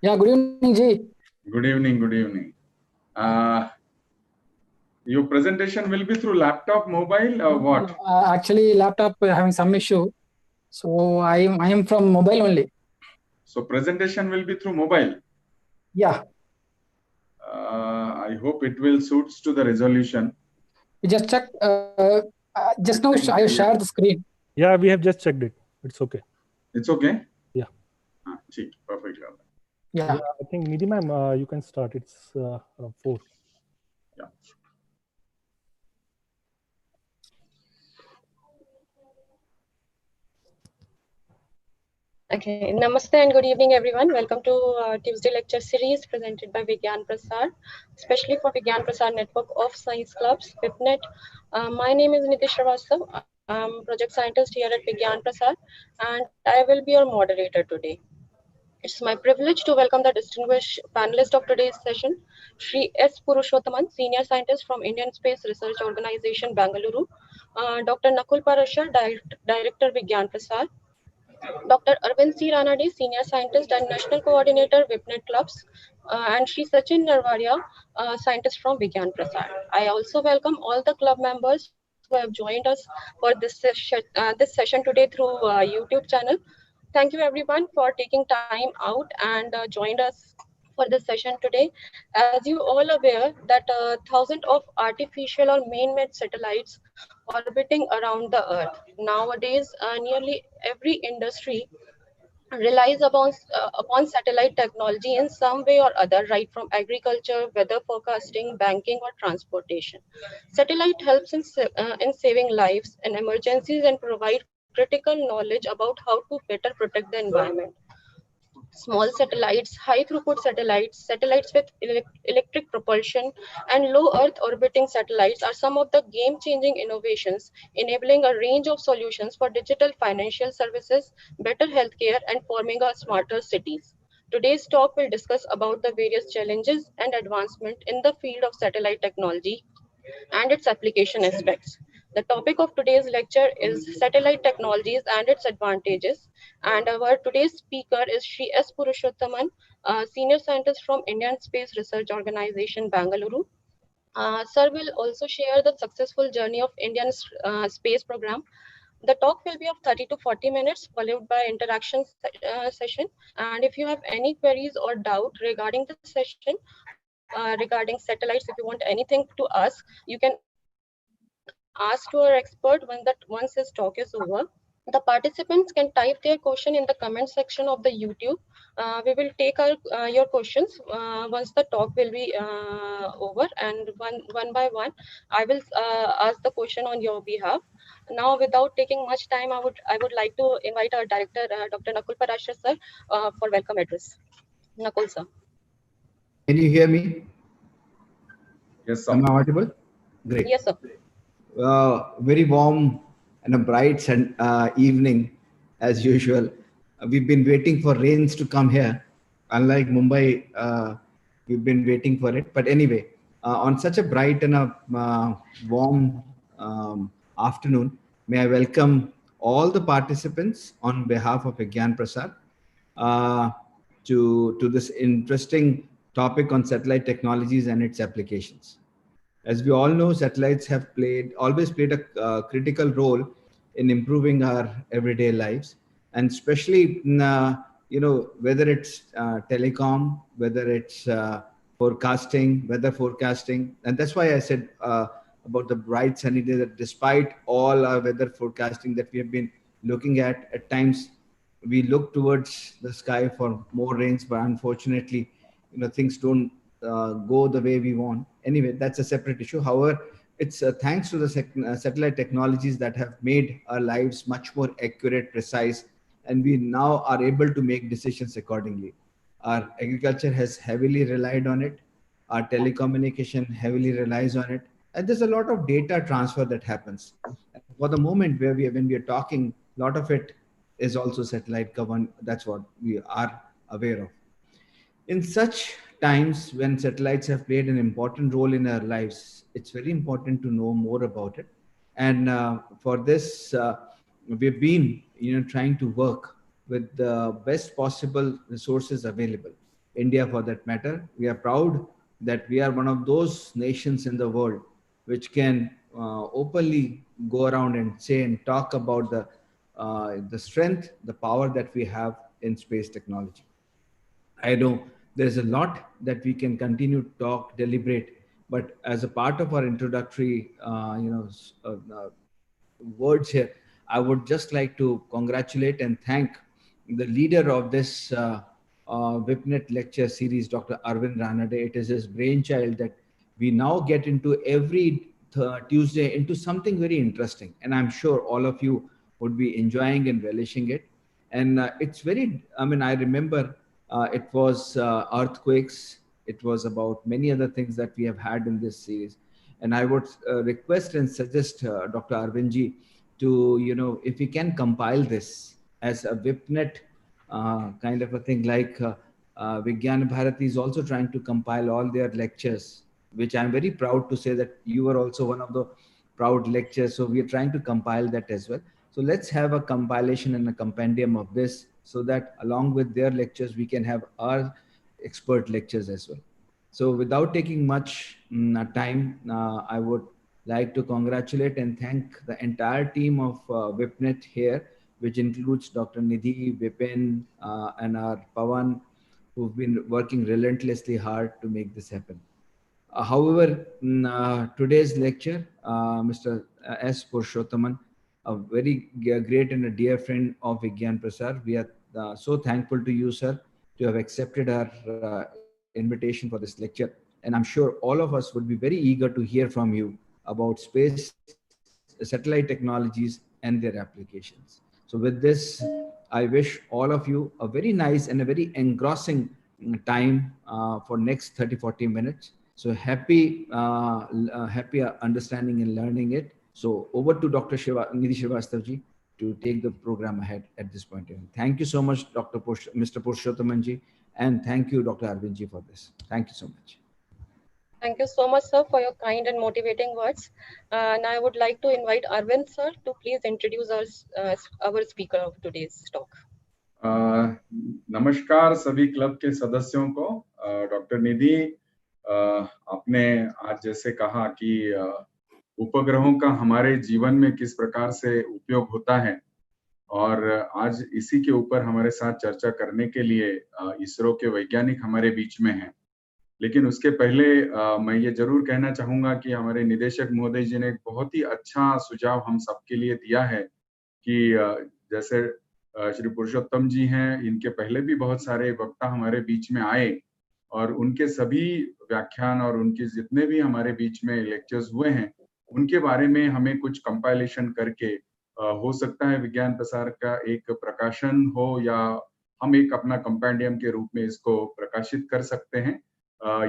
Yeah, good evening, Ji. Good evening, good evening. Your presentation will be through laptop, mobile, or what? Actually, laptop having some issue, so I am from mobile only. So presentation will be through mobile. Yeah. I hope it will suits to the resolution. You just check. Just now I shared the screen. Yeah, we have just checked it. It's okay. It's okay? Yeah. Perfect. Yeah. I think Nidhi ma'am, you can start. It's around 4. Yeah. Okay, namaste and good evening, everyone. Welcome to Tuesday lecture series presented by Vigyan Prasar, especially for Vigyan Prasar Network of Science Clubs, VIPNet. My name is Nidhi Srivastav. I'm project scientist here at Vigyan Prasar, and I will be your moderator today. It's my privilege to welcome the distinguished panelist of today's session, Shri S. Purushothaman, Senior Scientist from Indian Space Research Organization, Bengaluru, Dr. Nakul Parashar, Director Vigyan Prasar, Dr. Arvind C. Ranade, Senior Scientist and National Coordinator, VIPNet Clubs, and Shri Sachin Narvaria, Scientist from Vigyan Prasar. I also welcome all the club members who have joined us for this session today through YouTube channel. Thank you everyone for taking time out and joined us for this session today. As you all aware that thousands of artificial or man-made satellites orbiting around the Earth. Nowadays, nearly every industry relies upon satellite technology in some way or other, right from agriculture, weather forecasting, banking, or transportation. Satellite helps in saving lives in emergencies and provide critical knowledge about how to better protect the environment. Small satellites, high throughput satellites, satellites with electric propulsion, and low Earth orbiting satellites are some of the game changing innovations, enabling a range of solutions for digital financial services, better healthcare, and forming a smarter cities. Today's talk will discuss about the various challenges and advancement in the field of satellite technology and its application aspects. The topic of today's lecture is satellite technologies and its advantages. And our today's speaker is Shri S. Purushothaman, Senior Scientist from Indian Space Research Organization, Bengaluru. Sir will also share the successful journey of Indian space program. The talk will be of 30 to 40 minutes, followed by interaction session. And if you have any queries or doubt regarding the session, regarding satellites, if you want anything to ask, you can ask to our expert once his talk is over. The participants can type their question in the comment section of the YouTube. We will take your questions once the talk will be over, and one by one, I will ask the question on your behalf. Now, without taking much time, I would like to invite our director, Dr. Nakul Parashar sir, for welcome address. Nakul sir. Can you hear me? Yes, sir. Am I audible? Great. Yes, sir. Very warm and a bright evening as usual. We've been waiting for rains to come here. Unlike Mumbai, we've been waiting for it. But anyway, on such a bright and a warm afternoon, may I welcome all the participants on behalf of Vigyan Prasar to this interesting topic on satellite technologies and its applications. As we all know, satellites have always played a critical role in improving our everyday lives, and especially whether it's telecom, whether it's forecasting, weather forecasting, and that's why I said about the bright sunny day, that despite all our weather forecasting that we have been looking at times we look towards the sky for more rains, but unfortunately, things don't go the way we want. Anyway, that's a separate issue. However, it's thanks to the satellite technologies that have made our lives much more accurate, precise, and we now are able to make decisions accordingly. Our agriculture has heavily relied on it. Our telecommunication heavily relies on it. And there's a lot of data transfer that happens. For the moment when we are talking, a lot of it is also satellite governed. That's what we are aware of. In such times when satellites have played an important role in our lives, it's very important to know more about it. And for this, we've been trying to work with the best possible resources available. India for that matter. We are proud that we are one of those nations in the world which can openly go around and say and talk about the strength, the power that we have in space technology. I know there's a lot that we can continue to talk, deliberate, but as a part of our introductory, words here, I would just like to congratulate and thank the leader of this WIPNet lecture series, Dr. Arvind Ranade. It is his brainchild that we now get into every Tuesday into something very interesting. And I'm sure all of you would be enjoying and relishing it. And it's very, I mean, I remember it was earthquakes. It was about many other things that we have had in this series. And I would request and suggest Dr. Arvindji to, if we can compile this as a WIPNet kind of a thing, like Vigyan Bharati is also trying to compile all their lectures, which I'm very proud to say that you are also one of the proud lectures. So we are trying to compile that as well. So let's have a compilation and a compendium of this so that along with their lectures, we can have our expert lectures as well. So without taking much time, I would like to congratulate and thank the entire team of WIPNet here, which includes Dr. Nidhi, Vipin, and our Pawan, who've been working relentlessly hard to make this happen. However, today's lecture, Mr. S. Purushothaman, a very great and a dear friend of Vigyan Prasar. We are so thankful to you, sir, to have accepted our invitation for this lecture. And I'm sure all of us would be very eager to hear from you about space, satellite technologies, and their applications. So with this, I wish all of you a very nice and a very engrossing time for next 30-40 minutes. So happy understanding and learning it. So over to Dr. Nidhi Srivastavji to take the program ahead at this point. Thank you so much, Mr. Purushothamanji, and thank you, Dr. Arvindji, for this. Thank you so much. Thank you so much, sir, for your kind and motivating words. And I would like to invite Arvind, sir, to please introduce us, our speaker of today's talk. नमस्कार सभी club के सदस्यों को। Doctor निधि, आपने आज जैसे कहा कि उपग्रहों का हमारे जीवन में किस प्रकार से उपयोग होता है, और आज इसी के ऊपर हमारे साथ चर्चा करने के लिए इसरो के वैज्ञानिक हमारे बीच में हैं। लेकिन उसके पहले मैं ये जरूर कहना चाहूंगा कि हमारे निदेशक महोदय जी ने एक बहुत ही अच्छा सुझाव हम सबके लिए दिया है कि जैसे श्री पुरुषोत्तम जी हैं, इनके पहले भी बहुत सारे वक्ता हमारे बीच में आए और उनके सभी व्याख्यान और उनके जितने भी हमारे बीच में लेक्चर्स हुए हैं, उनके बारे में हमें कुछ कंपाइलेशन करके हो सकता है विज्ञान प्रसार का एक प्रकाशन हो या हम एक अपना कंपेंडियम के रूप में इसको प्रकाशित कर सकते हैं।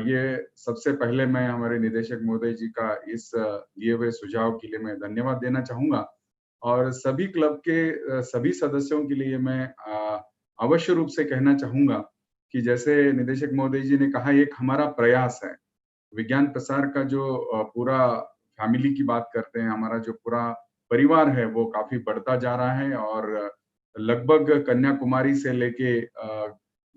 ये सबसे पहले मैं हमारे निदेशक महोदय जी का इस दिए हुए सुझाव के लिए मैं धन्यवाद देना चाहूंगा, और सभी क्लब के सभी सदस्यों के लिए मैं अवश्य रूप से कहना चाहूंगा कि जैसे निदेशक महोदय जी ने कहा, एक हमारा प्रयास है विज्ञान प्रसार का, जो पूरा फैमिली की बात करते हैं, हमारा जो पूरा परिवार है वो काफी बढ़ता जा रहा है और लगभग कन्याकुमारी से लेके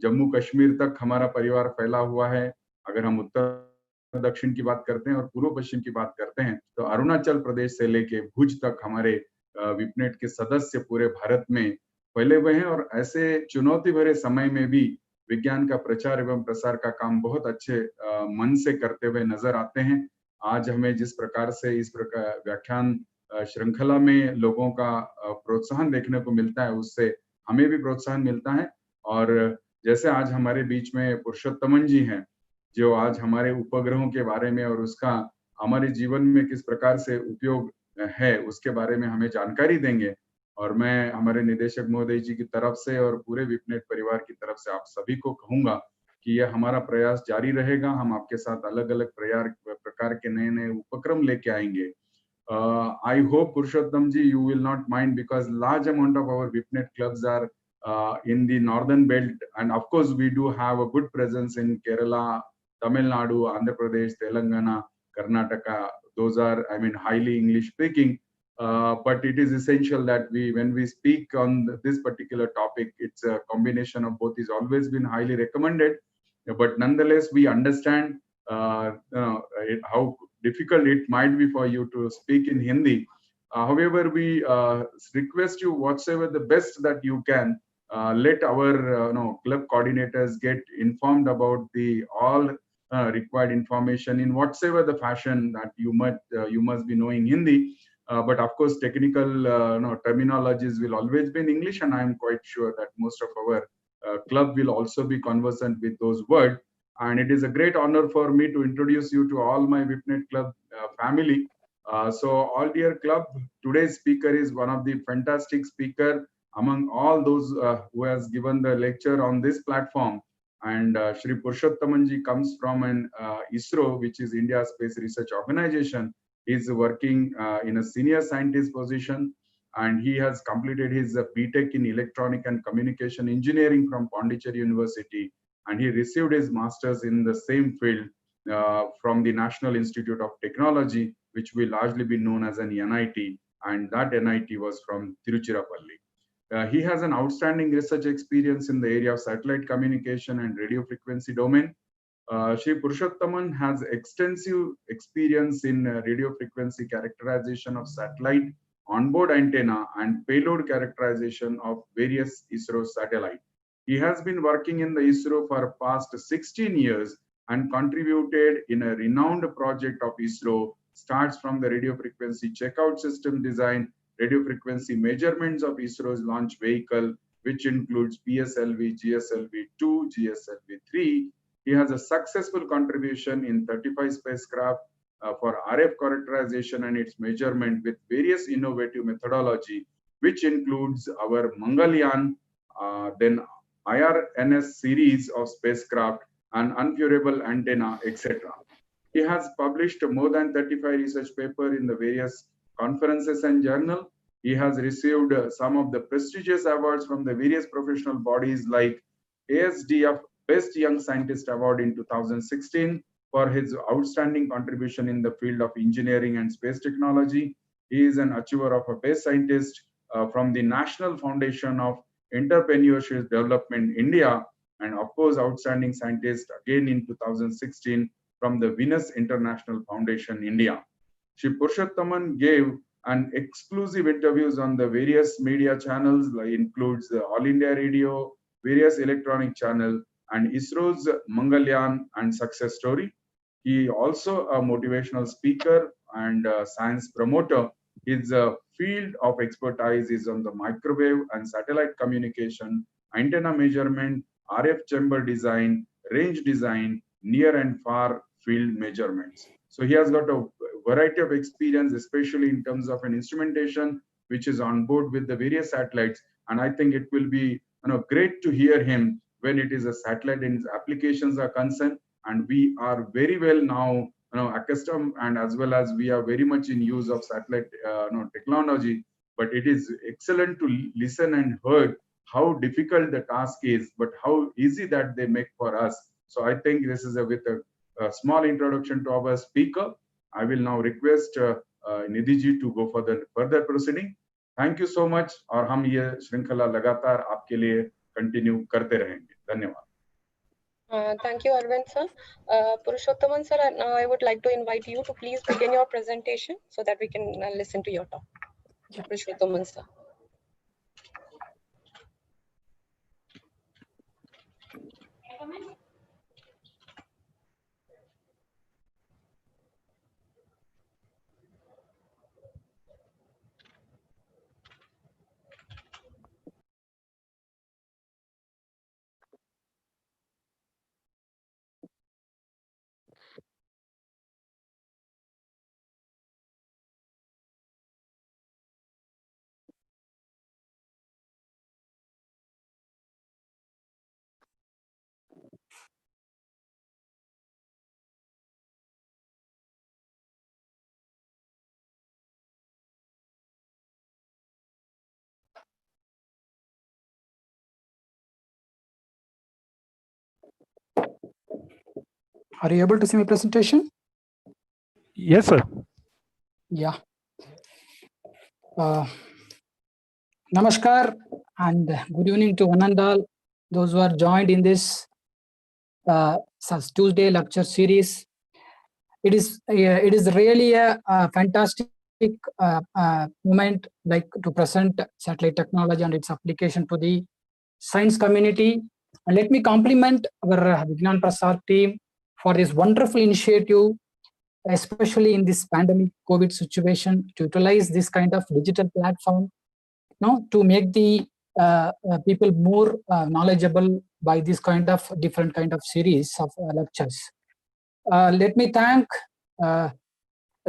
जम्मू कश्मीर तक हमारा परिवार फैला हुआ है। अगर हम उत्तर दक्षिण की बात करते हैं और पूर्व पश्चिम की बात करते हैं तो अरुणाचल प्रदेश से लेके भुज तक हमारे विपनेट के सदस्य पूरे भारत में फैले हुए हैं, और ऐसे चुनौती भरे समय में भी विज्ञान का प्रचार एवं प्रसार का काम बहुत अच्छे मन से करते हुए नजर आते हैं। आज हमें जिस प्रकार से इस प्रकार व्याख्यान श्रृंखला में लोगों का प्रोत्साहन देखने को मिलता है, उससे हमें भी प्रोत्साहन मिलता है। और जैसे आज हमारे बीच में पुरुषोत्तमन जी हैं, जो आज हमारे उपग्रहों के बारे में और उसका हमारे जीवन में किस प्रकार से उपयोग है उसके बारे में हमें जानकारी देंगे। और मैं हमारे निदेशक महोदय जी की तरफ से और पूरे विपनेट परिवार की तरफ से आप सभी को कहूंगा कि यह हमारा प्रयास जारी रहेगा। हम आपके साथ अलग अलग प्रकार के नए नए उपक्रम लेके आएंगे। I hope Purushottam ji, you will not mind, because large amount of our VIPNet clubs are in the northern belt, and of course we do have a good presence in Kerala, Tamil Nadu, Andhra Pradesh, Telangana, Karnataka. Those are, I mean, highly English speaking. But it is essential that when we speak on this particular topic, it's a combination of both is always been highly recommended. but nonetheless, we understand how difficult it might be for you to speak in Hindi. However, we request you whatsoever the best that you can. Let our club coordinators get informed about the all required information in whatsoever the fashion that you must be knowing Hindi. But of course, technical terminologies will always be in English, and I am quite sure that most of our club will also be conversant with those words. And it is a great honor for me to introduce you to all my VIPNet Club family. So all dear club, today's speaker is one of the fantastic speaker among all those who has given the lecture on this platform. And Shri Purushothaman ji comes from an ISRO, which is India Space Research Organization. He is working in a senior scientist position, and he has completed his BTech in Electronic and Communication Engineering from Pondicherry University, and he received his master's in the same field from the National Institute of Technology, which will largely be known as an NIT, and that NIT was from Tiruchirappalli. He has an outstanding research experience in the area of satellite communication and radio frequency domain. Shri Purushothaman has extensive experience in radio frequency characterization of satellite, onboard antenna, and payload characterization of various ISRO satellites. He has been working in the ISRO for past 16 years and contributed in a renowned project of ISRO, starts from the radio frequency checkout system design, radio frequency measurements of ISRO's launch vehicle, which includes PSLV, GSLV-2, GSLV-3. He has a successful contribution in 35 spacecraft for RF characterization and its measurement with various innovative methodology, which includes our Mangalyaan, then IRNS series of spacecraft, and unfurable antenna, etc. He has published more than 35 research papers in the various conferences and journals. He has received some of the prestigious awards from the various professional bodies like ASDF Best Young Scientist Award in 2016 for his outstanding contribution in the field of engineering and space technology. He is an achiever of a Best Scientist from the National Foundation of Entrepreneurship Development India, and of course, outstanding scientist again in 2016 from the Venus International Foundation India. Shri Purushothaman gave an exclusive interviews on the various media channels, like includes the All India Radio, various electronic channel, and ISRO's Mangalyaan and Success Story. He also a motivational speaker and science promoter. His field of expertise is on the microwave and satellite communication, antenna measurement, RF chamber design, range design, near and far field measurements. So he has got a variety of experience, especially in terms of an instrumentation, which is on board with the various satellites. And I think it will be great to hear him when it is a satellite and its applications are concerned. And we are very well now accustomed, and as well as we are very much in use of satellite technology. But it is excellent to listen and hear how difficult the task is, but how easy that they make for us. So I think this is with a small introduction to our speaker. I will now request Nidhi ji to go for the further proceeding. Thank you so much. और हम ये श्रृंखला लगातार आपके लिए continue करते रहेंगे. धन्यवाद. Thank you, Arvind sir. Purushothaman sir, now I would like to invite you to please begin your presentation so that we can listen to your talk. Yeah. Purushothaman sir. Are you able to see my presentation? Yes, sir. Yeah. Namaskar and good evening to one and all those who are joined in this Tuesday lecture series. It is really a fantastic moment, like to present satellite technology and its application to the science community. And let me compliment our Vigyan Prasar team for this wonderful initiative, especially in this pandemic COVID situation, to utilize this kind of digital platform, to make the people more knowledgeable by this kind of different kind of series of lectures. Let me thank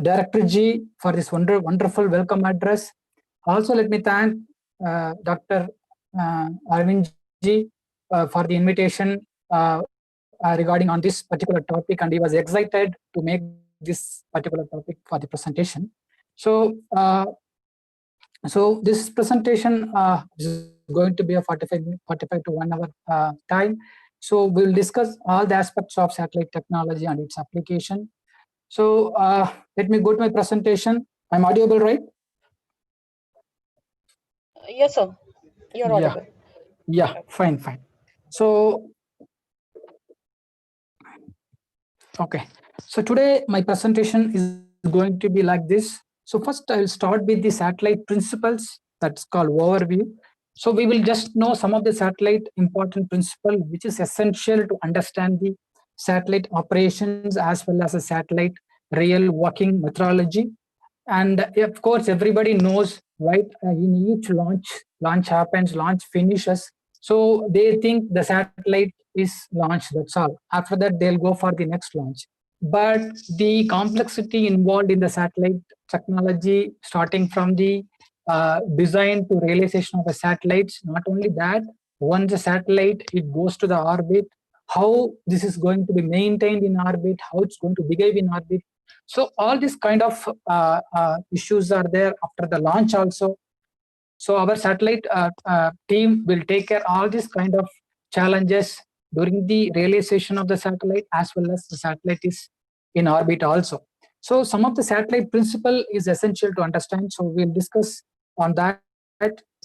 Director G for this wonderful welcome address. Also, let me thank Dr. Arvind G for the invitation regarding on this particular topic, and he was excited to make this particular topic for the presentation. So, so this presentation is going to be a 45 to 1 hour time. So we'll discuss all the aspects of satellite technology and its application. So let me go to my presentation. I'm audible, right? Yes, sir. You're audible. Yeah, fine. So, okay. So today my presentation is going to be like this. So first I'll start with the satellite principles. That's called overview. So we will just know some of the satellite important principle, which is essential to understand the satellite operations as well as a satellite real working methodology. And of course, everybody knows, right? In each launch happens, launch finishes. So they think the satellite is launched, that's all. After that, they'll go for the next launch. But the complexity involved in the satellite technology, starting from the design to realization of the satellites, not only that, once the satellite, it goes to the orbit, how this is going to be maintained in orbit, how it's going to behave in orbit. So all these kind of issues are there after the launch also. So our satellite team will take care all these kind of challenges during the realization of the satellite, as well as the satellite is in orbit also. So some of the satellite principle is essential to understand. So we'll discuss on that,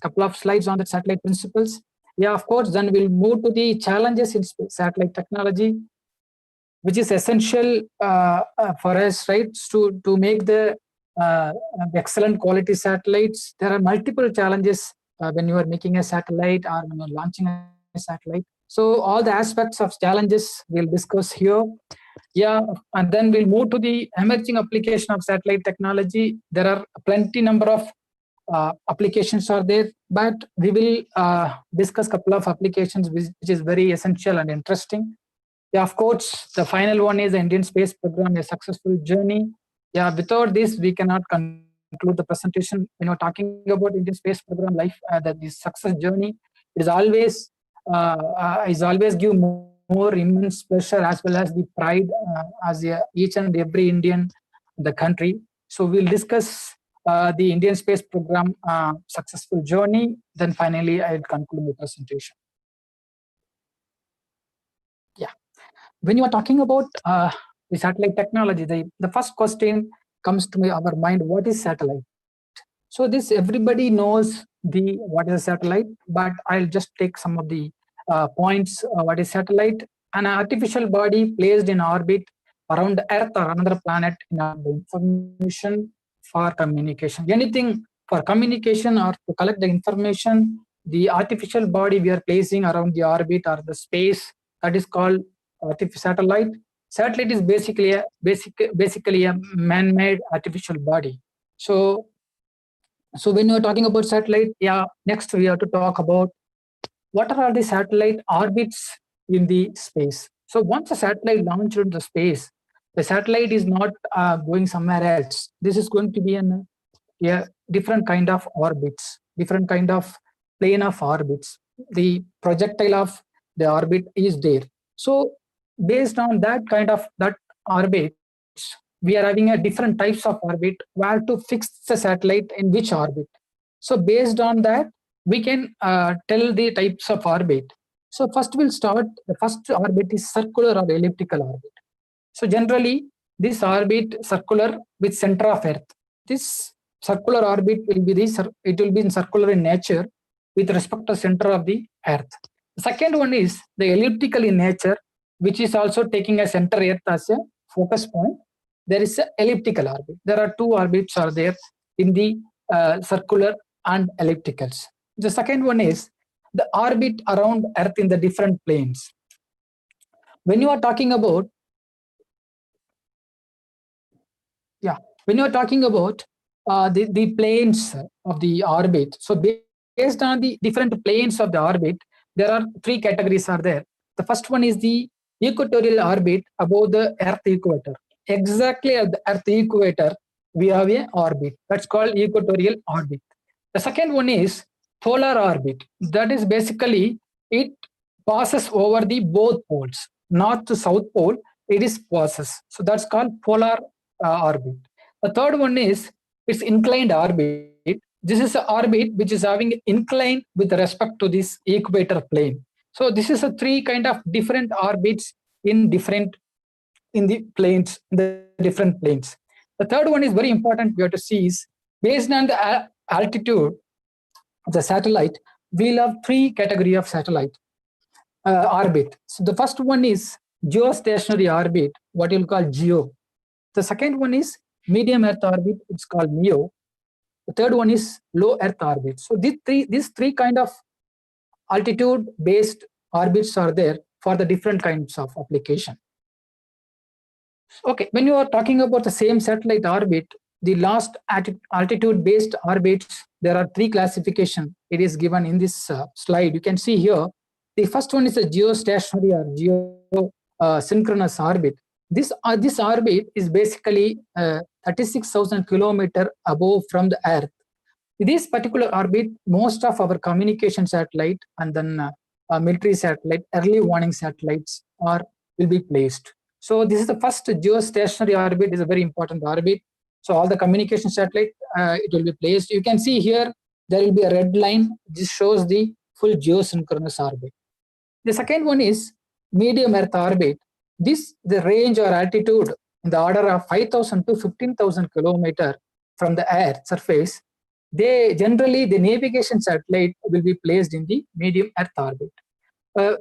couple of slides on the satellite principles. Yeah, of course, then we'll move to the challenges in satellite technology, which is essential for us, right, to make the excellent quality satellites. There are multiple challenges when you are making a satellite or when you're launching a satellite. So all the aspects of challenges we'll discuss here. Yeah, and then we'll move to the emerging application of satellite technology. There are plenty number of applications are there, but we will discuss couple of applications which is very essential and interesting. Yeah, of course, the final one is the Indian space program, a successful journey. Yeah, without this, we cannot conclude the presentation. Talking about Indian space program life, that this success journey is always give more immense pleasure as well as the pride as each and every Indian in the country. So we'll discuss the Indian space program successful journey. Then finally, I'll conclude the presentation. Yeah. When you are talking about the satellite technology, the first question comes to our mind: what is satellite? So this everybody knows what is a satellite, but I'll just take some of the points. What is satellite? An artificial body placed in orbit around Earth or another planet in the information for communication. Anything for communication or to collect the information, the artificial body we are placing around the orbit or the space, that is called satellite. Satellite is basically a man-made artificial body. So when you're talking about satellite, yeah, next we have to talk about what are the satellite orbits in the space. So once a satellite launched into space, the satellite is not going somewhere else. This is going to be a different kind of orbits, different kind of plane of orbits. The projectile of the orbit is there. So based on that kind of orbits, we are having a different types of orbit where to fix the satellite in which orbit. So based on that, we can tell the types of orbit. So first we'll start, the first orbit is circular or elliptical orbit. So generally, this orbit circular with center of Earth. This circular orbit will be in circular in nature with respect to center of the Earth. The second one is the elliptical in nature which is also taking a center Earth as a focus point. There is an elliptical orbit. There are two orbits are there in the circular and ellipticals. The second one is the orbit around Earth in the different planes. When you are talking about, the planes of the orbit, so based on the different planes of the orbit, there are three categories are there. The first one is the equatorial orbit above the Earth equator. Exactly at the Earth equator, we have an orbit that's called equatorial orbit. The second one is polar orbit. That is basically it passes over the both poles, north to south pole. It is passes, so that's called polar orbit. The third one is its inclined orbit. This is an orbit which is having incline with respect to this equator plane. So this is a three kind of different orbits in the planes, in the different planes. The third one is very important. We have to see is based on the altitude of the satellite. We'll have three category of satellite orbit. So the first one is geostationary orbit, what you'll call GEO. The second one is medium Earth orbit, it's called MEO. The third one is low Earth orbit. So these three kind of altitude based orbits are there for the different kinds of application. Okay, when you are talking about the same satellite orbit, the last altitude based orbits, there are three classification. It is given in this slide. You can see here. The first one is a geostationary or geosynchronous orbit. This orbit is basically 36,000 kilometers above from the Earth. In this particular orbit, most of our communication satellite and then military satellite, early warning satellites will be placed. So this is the first geostationary orbit. Is a very important orbit. So all the communication satellite it will be placed. You can see here there will be a red line. This shows the full geosynchronous orbit. The second one is medium Earth orbit. The range or altitude in the order of 5,000 to 15,000 kilometers from the Earth surface. Generally the navigation satellite will be placed in the medium Earth orbit.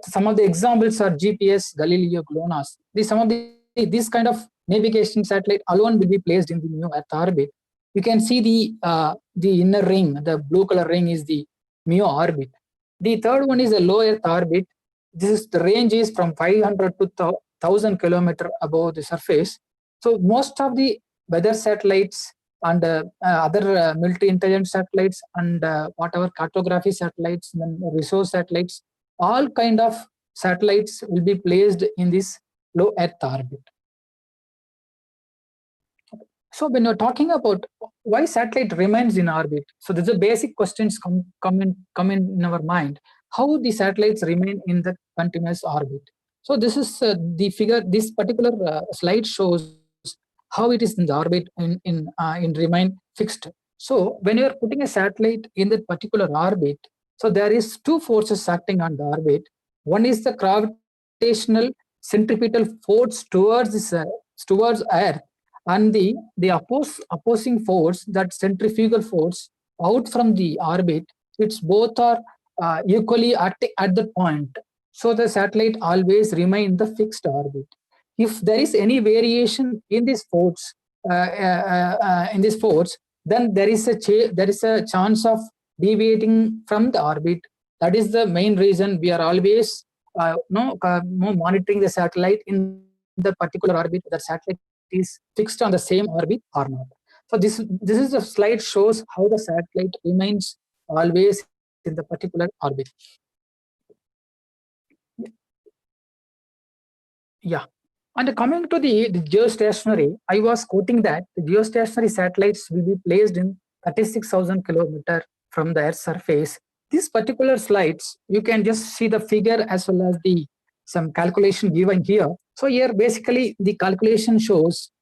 Some of the examples are GPS, Galileo, GLONASS. This kind of navigation satellite alone will be placed in the new Earth orbit. You can see the inner ring, the blue color ring is the MEO orbit. The third one is a low Earth orbit. The range is from 500 to 1,000 kilometers above the surface. So most of the weather satellites and other military intelligence satellites and whatever cartography satellites and resource satellites, all kind of satellites will be placed in this low Earth orbit. So when you're talking about why satellite remains in orbit, so there's a basic questions come in our mind. How the satellites remain in the continuous orbit. So this is the figure. This particular slide shows how it is in the orbit in remain fixed. So when you are putting a satellite in that particular orbit, so there is two forces acting on the orbit. One is the gravitational centripetal force towards Earth, and the opposing force, that centrifugal force out from the orbit. It's both are equally acting at the point. So the satellite always remain in the fixed orbit. If there is any variation in this force, then there is a chance of deviating from the orbit. That is the main reason we are always monitoring the satellite in the particular orbit. That satellite is fixed on the same orbit or not. So this is the slide shows how the satellite remains always in the particular orbit. Yeah. And coming to the geostationary, I was quoting that the geostationary satellites will be placed in 36,000 kilometers from the Earth's surface. These particular slides, you can just see the figure as well as some calculation given here. So here basically the calculation shows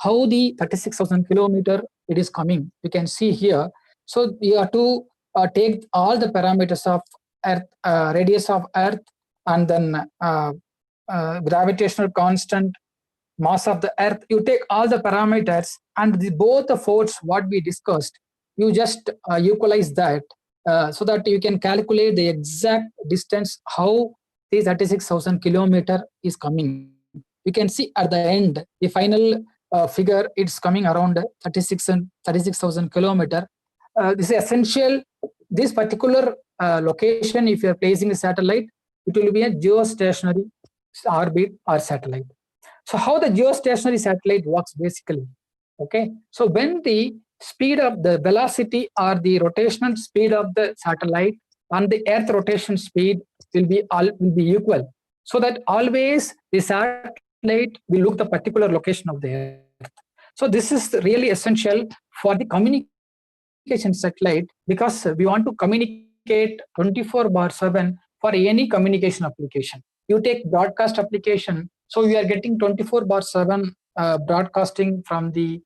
how the 36,000 kilometers it is coming. You can see here. So you have to take all the parameters of Earth, radius of Earth, and then gravitational constant, mass of the Earth. You take all the parameters and both the force what we discussed. You just equalize that so that you can calculate the exact distance how the 36,000 kilometer is coming. You can see at the end, the final figure, it's coming around 36,000 kilometer. This is essential. This particular location, if you are placing a satellite, it will be a geostationary orbit or satellite. So how the geostationary satellite works basically? Okay, so when the speed of the velocity or the rotational speed of the satellite and the Earth rotation speed will be equal, so that always the satellite will look the particular location of the Earth. So this is really essential for the communication satellite, because we want to communicate 24/7 for any communication application. You take broadcast application, so we are getting 24/7 broadcasting from the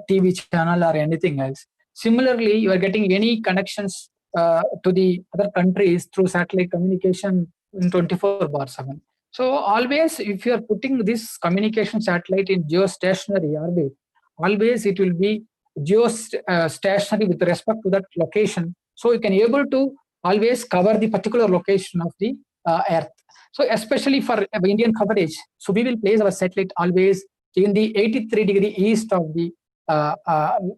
TV channel or anything else. Similarly, you are getting any connections to the other countries through satellite communication in 24/7. So always, if you are putting this communication satellite in geostationary orbit, always it will be geostationary with respect to that location. So you can able to always cover the particular location of the Earth. So especially for Indian coverage, so we will place our satellite always in the 83° east of the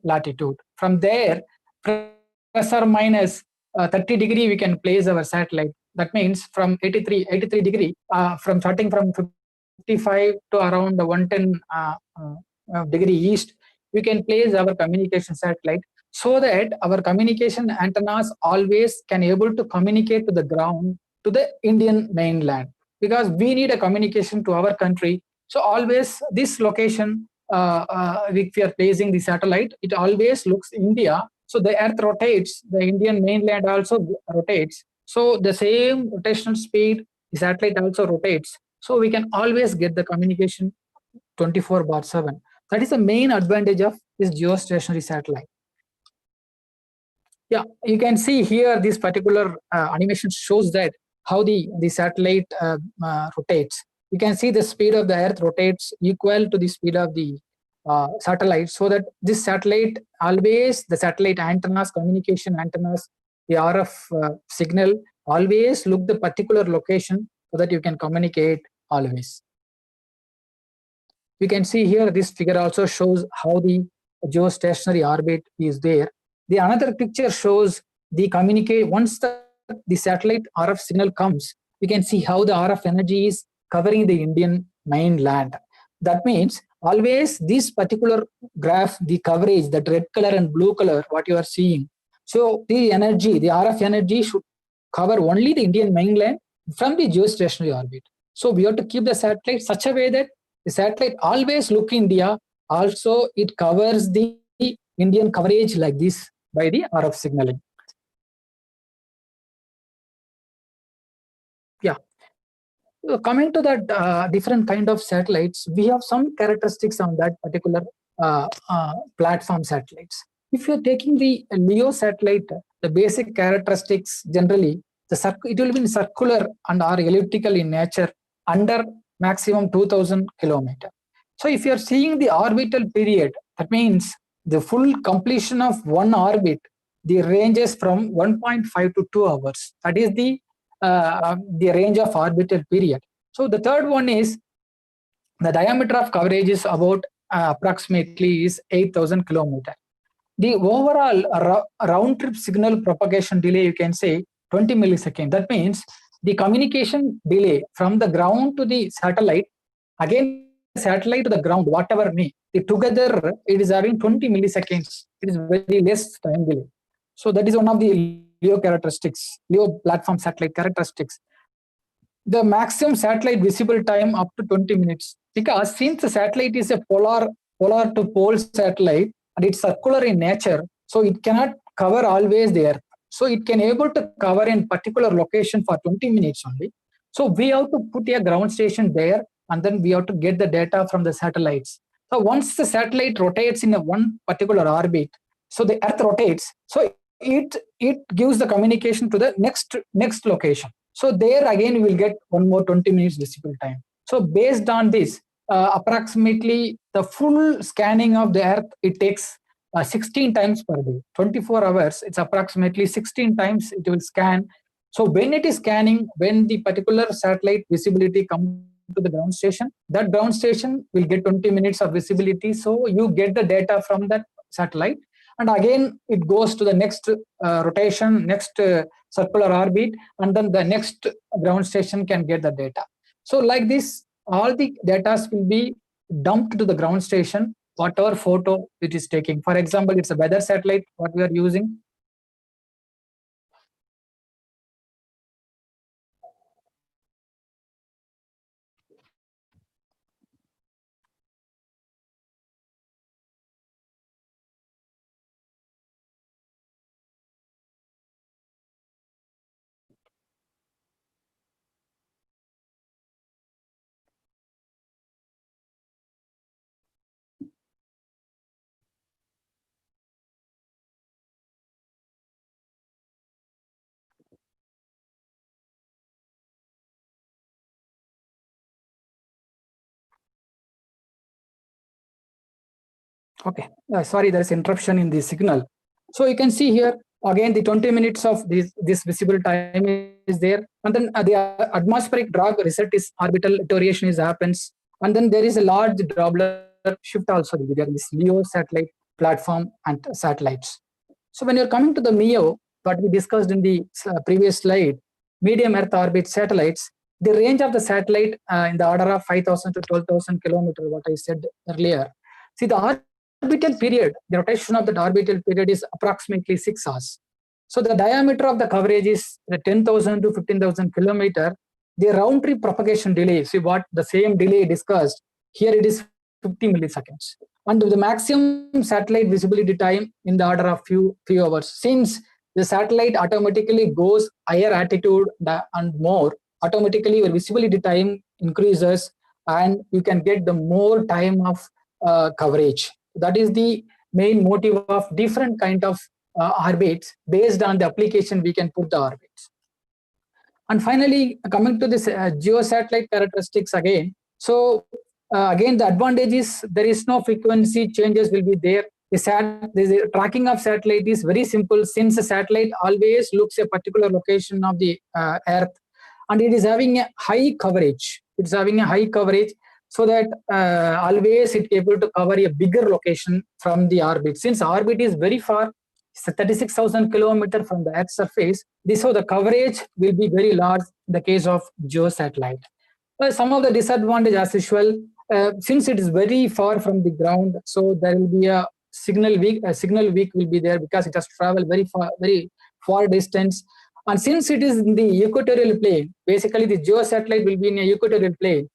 latitude. From there, plus or minus 30° we can place our satellite. That means from 83°, from starting from 55 to around 110 degree east, we can place our communication satellite, so that our communication antennas always can able to communicate to the ground, to the Indian mainland, because we need a communication to our country. So always this location, if we are placing the satellite, it always looks India. So the Earth rotates, the Indian mainland also rotates. So the same rotational speed, the satellite also rotates. So we can always get the communication 24/7. That is the main advantage of this geostationary satellite. Yeah, you can see here this particular animation shows that how the satellite rotates. You can see the speed of the Earth rotates equal to the speed of the satellite, so that this satellite always, the satellite antennas, communication antennas, the RF signal always look the particular location, so that you can communicate always. You can see here this figure also shows how the geostationary orbit is there. The another picture shows the communicate. Once the satellite RF signal comes, you can see how the RF energy is covering the Indian mainland. That means always this particular graph, the coverage, that red color and blue color, what you are seeing. So the energy, the RF energy should cover only the Indian mainland from the geostationary orbit. So we have to keep the satellite such a way that the satellite always look India. Also, it covers the Indian coverage like this by the RF signaling. Yeah. So coming to that different kind of satellites, we have some characteristics on that particular platform satellites. If you're taking the LEO satellite, the basic characteristics generally, it will be circular and or elliptical in nature, under maximum 2000 kilometer. So if you're seeing the orbital period, that means the full completion of one orbit, the ranges from 1.5 to 2 hours. That is the range of orbital period. So the third one is the diameter of coverage is about approximately is 8,000 kilometers. The overall round trip signal propagation delay, you can say 20 milliseconds. That means the communication delay from the ground to the satellite, again satellite to the ground, whatever may, together it is having 20 milliseconds. It is very less time delay. So that is one of the LEO characteristics, LEO platform satellite characteristics. The maximum satellite visible time up to 20 minutes, because since the satellite is a polar to pole satellite and it's circular in nature, so it cannot cover always the Earth. So it can able to cover in particular location for 20 minutes only. So we have to put a ground station there, and then we have to get the data from the satellites. So once the satellite rotates in a one particular orbit, so the Earth rotates, so it gives the communication to the next location. So there again we will get one more 20 minutes visible time. So based on this, approximately the full scanning of the Earth, it takes 16 times per day. 24 hours, it's approximately 16 times it will scan So when it is scanning, when the particular satellite visibility comes to the ground station, that ground station will get 20 minutes of visibility. So you get the data from that satellite, and again it goes to the next rotation, next circular orbit, and then the next ground station can get the data. So like this, all the data will be dumped to the ground station, whatever photo it is taking. For example, it's a weather satellite what we are using. Okay, sorry, there is interruption in the signal. So you can see here again the 20 minutes of this visible time is there, and then the atmospheric drag reset is orbital iteration is happens, and then there is a large Doppler shift also there in this LEO satellite platform and satellites. So when you're coming to the MEO, what we discussed in the previous slide, medium Earth orbit satellites, the range of the satellite in the order of 5,000 to 12,000 kilometers, what I said earlier. See, the orbital period, the rotation of the orbital period is approximately 6 hours. So the diameter of the coverage is 10,000 to 15,000 kilometers. The round trip propagation delay, see what the same delay discussed, here it is 50 milliseconds. And the maximum satellite visibility time in the order of few hours. Since the satellite automatically goes higher altitude and more, automatically your visibility time increases and you can get the more time of coverage. That is the main motive of different kind of orbits. Based on the application we can put the orbits. And finally, coming to this geosatellite characteristics again. So again, the advantage is there is no frequency changes will be there. The tracking of satellite is very simple, since the satellite always looks a particular location of the Earth, and it is having a high coverage. It's having a high coverage, so that always it's able to cover a bigger location from the orbit. Since orbit is very far, it's 36,000 kilometers from the Earth's surface, so the coverage will be very large in the case of geosatellite. Some of the disadvantage as usual, since it is very far from the ground, so there will be a signal weak. A signal weak will be there because it has to travel very far distance. And since it is in the equatorial plane, basically the geosatellite will be in a equatorial plane,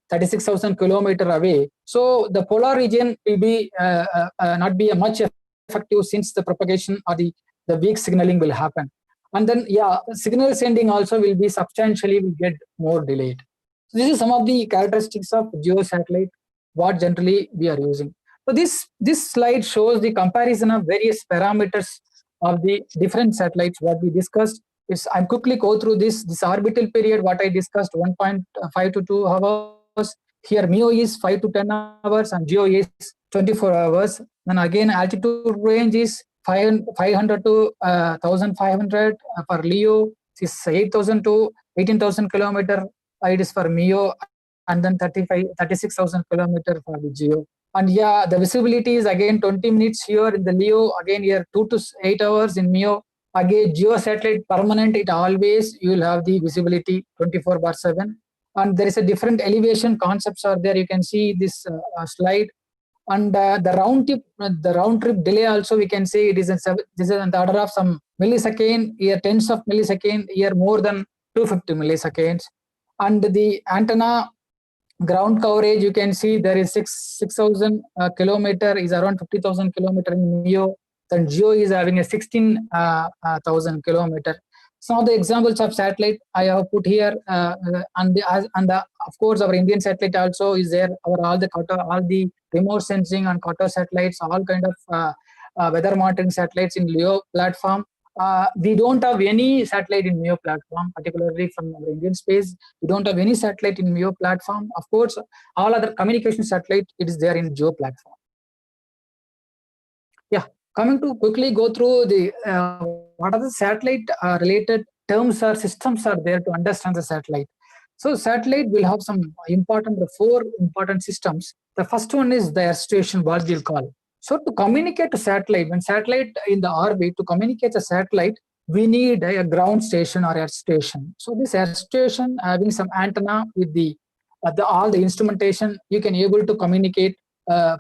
36,000 kilometers away. So the polar region will be not be much effective, since the propagation or the weak signaling will happen. And then signal sending also will be substantially will get more delayed. So this is some of the characteristics of geosatellite, what generally we are using. So this slide shows the comparison of various parameters of the different satellites what we discussed. I'm quickly go through this orbital period what I discussed, 1.5 to 2 hours. Here MEO is 5 to 10 hours and GEO is 24 hours. And again altitude range is 500 to 1,500 for LEO. Is 8,000 to 18,000 kilometers. It is for MEO, and then 36,000 kilometers for the GEO. And the visibility is again 20 minutes here in the LEO, again here 2 to 8 hours in MEO. Again, geosatellite permanent, it always you will have the visibility 24/7. And there is a different elevation concepts are there. You can see this slide. And the round trip delay also we can say it is this is in the order of some millisecond, here tens of millisecond, here more than 250 milliseconds. And the antenna ground coverage, you can see there is 6,000 kilometer is around 50,000 kilometer in MEO. Then GEO is having a 16,000 kilometer. Some of the examples of satellite I have put here, and of course our Indian satellite also is there. All the remote sensing and Qatar satellites, all kind of weather monitoring satellites in LEO platform. We don't have any satellite in MEO platform, particularly from our Indian space. We don't have any satellite in MEO platform. Of course, all other communication satellite, it is there in GEO platform. Coming to quickly go through the what are the satellite related terms or systems are there to understand the satellite. So satellite will have some four important systems. The first one is the earth station, what we'll call. So to communicate to satellite, when satellite in the orbit, to communicate the satellite, we need a ground station or earth station. So this earth station having some antenna with all the instrumentation, you can able to communicate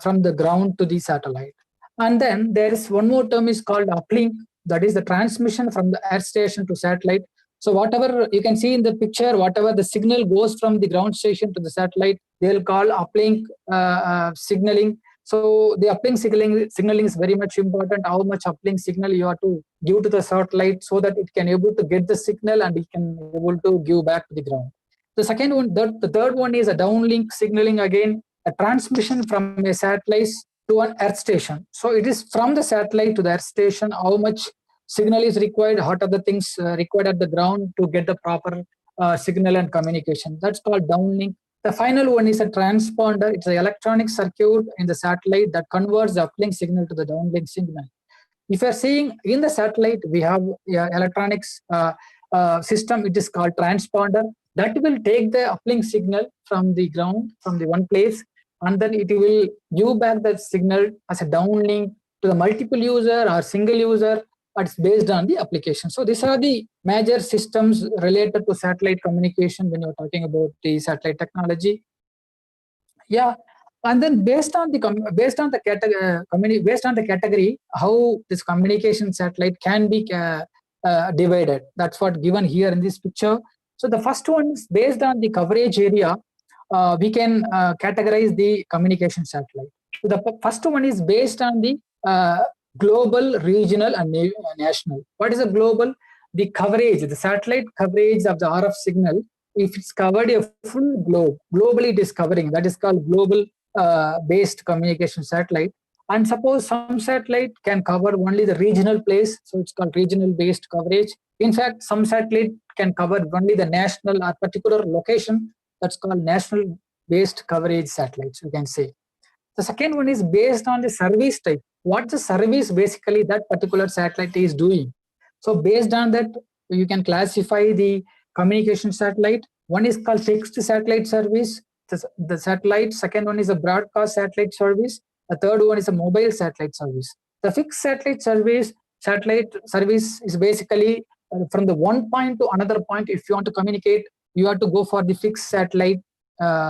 from the ground to the satellite. And then there is one more term is called uplink, that is the transmission from the earth station to satellite. So whatever you can see in the picture, whatever the signal goes from the ground station to the satellite, they'll call uplink signaling. So the uplink signaling is very much important. How much uplink signal you have to give to the satellite so that it can able to get the signal and it can able to give back to the ground. The second one, the third one is a downlink signaling, again a transmission from a satellite to an earth station. So it is from the satellite to the earth station, how much signal is required, what are the things required at the ground to get the proper signal and communication. That's called downlink. The final one is a transponder. It's an electronic circuit in the satellite that converts the uplink signal to the downlink signal. If you're seeing in the satellite, we have electronics system, it is called transponder. That will take the uplink signal from the ground, from the one place, and then it will give back the signal as a downlink to the multiple user or single user. It's based on the application. So these are the major systems related to satellite communication when you're talking about the satellite technology. Yeah, and then based on the category, how this communication satellite can be divided. That's what given here in this picture. So the first one is based on the coverage area. We can categorize the communication satellite. So the first one is based on the global, regional, and national. What is a global? The coverage, the satellite coverage of the RF signal, if it's covered a full globe, globally it is covering, that is called global based communication satellite. And suppose some satellite can cover only the regional place, so it's called regional based coverage. In fact, some satellite can cover only the national or particular location, that's called national based coverage satellites, you can say. The second one is based on the service type. What's the service basically that particular satellite is doing? So based on that, you can classify the communication satellite. One is called fixed satellite service, the satellite. Second one is a broadcast satellite service. The third one is a mobile satellite service. The fixed satellite service is basically from the one point to another point. If you want to communicate, you have to go for the fixed satellite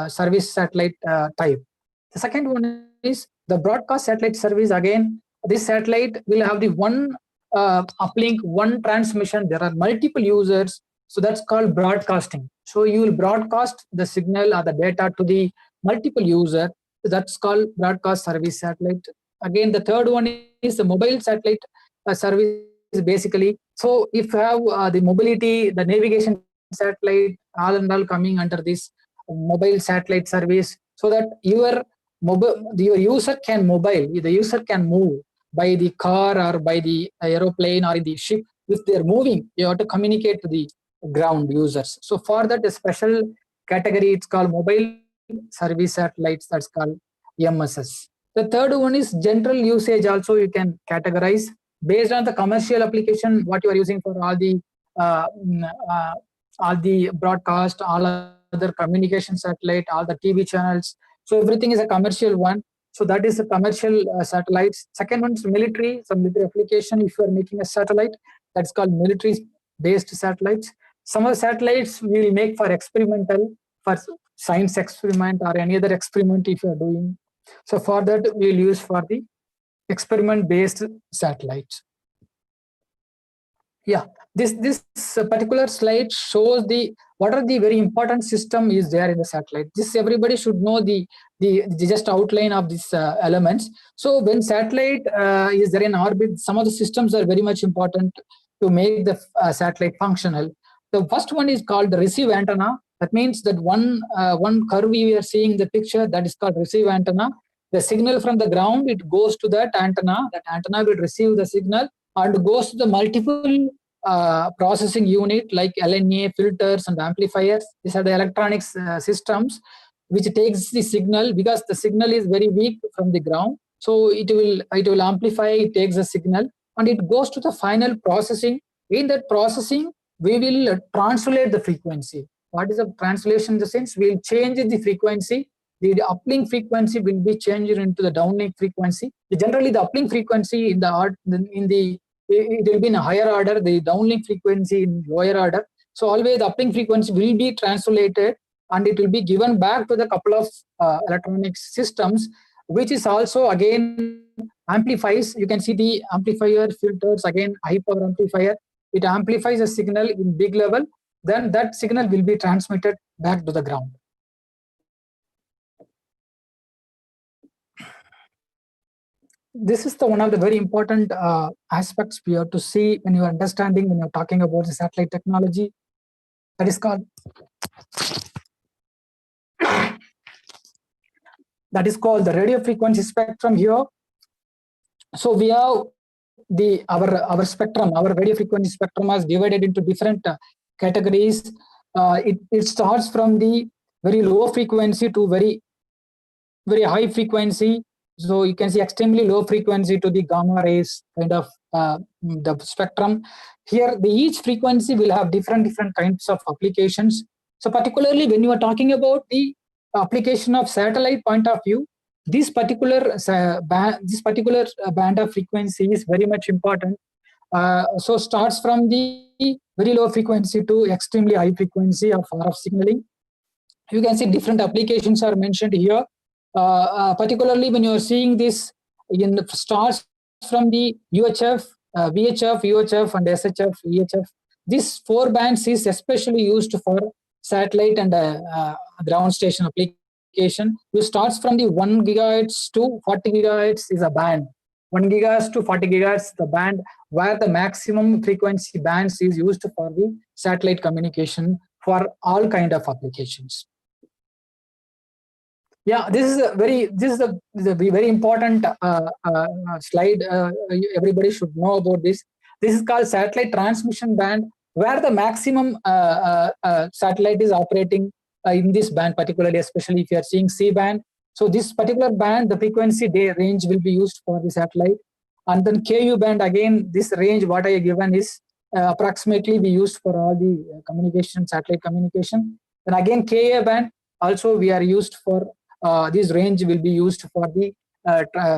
service satellite type. The second one is the broadcast satellite service. Again, this satellite will have the one uplink, one transmission. There are multiple users, so that's called broadcasting. So you will broadcast the signal or the data to the multiple user. That's called broadcast service satellite. Again, the third one is the mobile satellite service. Basically, so if you have the mobility, the navigation satellite, all and all coming under this mobile satellite service, so that your user can move by the car or by the aeroplane or in the ship. If they're moving, you have to communicate to the ground users. So for that, a special category, it's called mobile service satellites, that's called MSS. The third one is general usage. Also, you can categorize based on the commercial application, what you are using for all the broadcast, all other communication satellite, all the TV channels. So everything is a commercial one. So that is the commercial satellites. Second one is military, some military application. If you are making a satellite, that's called military-based satellites. Some of the satellites we will make for experimental, for science experiment or any other experiment if you are doing. So for that, we will use for the experiment-based satellites. Yeah, this particular slide shows what are the very important system is there in the satellite. This everybody should know the just outline of these elements. So when satellite is there in orbit, some of the systems are very much important to make the satellite functional. The first one is called the receive antenna. That means that one curve we are seeing in the picture, that is called receive antenna. The signal from the ground, it goes to that antenna. That antenna will receive the signal and goes to the multiple processing unit like LNA, filters, and amplifiers. These are the electronics systems which takes the signal, because the signal is very weak from the ground. So it will amplify, it takes the signal, and it goes to the final processing. In that processing, we will translate the frequency. What is the translation in the sense? We'll change the frequency. The uplink frequency will be changed into the downlink frequency. Generally, the uplink frequency it will be in a higher order, the downlink frequency in lower order. So always the uplink frequency will be translated and it will be given back to the couple of electronic systems, which is also again amplifies. You can see the amplifier filters, again high power amplifier. It amplifies a signal in big level, then that signal will be transmitted back to the ground. This is the one of the very important aspects we have to see when you're understanding, when you're talking about the satellite technology. That is called the radio frequency spectrum here. So we have our spectrum, our radio frequency spectrum is divided into different categories. It starts from the very low frequency to very high frequency. So you can see extremely low frequency to the gamma rays kind of the spectrum. Here, each frequency will have different kinds of applications. So particularly when you are talking about the application of satellite point of view, this particular band of frequency is very much important. So starts from the very low frequency to extremely high frequency of RF signaling. You can see different applications are mentioned here. Particularly when you are seeing this starts from the UHF, VHF, UHF, and SHF, EHF. These 4 bands is especially used for satellite and ground station application. It starts from the 1 gigahertz to 40 gigahertz is a band. 1 gigahertz to 40 gigahertz, the band where the maximum frequency bands is used for the satellite communication for all kind of applications. Yeah, this is a very important slide. Everybody should know about this. This is called satellite transmission band, where the maximum satellite is operating in this band, particularly, especially if you are seeing C band. So this particular band, the frequency range will be used for the satellite. And then KU band, again, this range what I have given is approximately be used for all the communication, satellite communication. Then again, KA band also we are used for this range will be used for the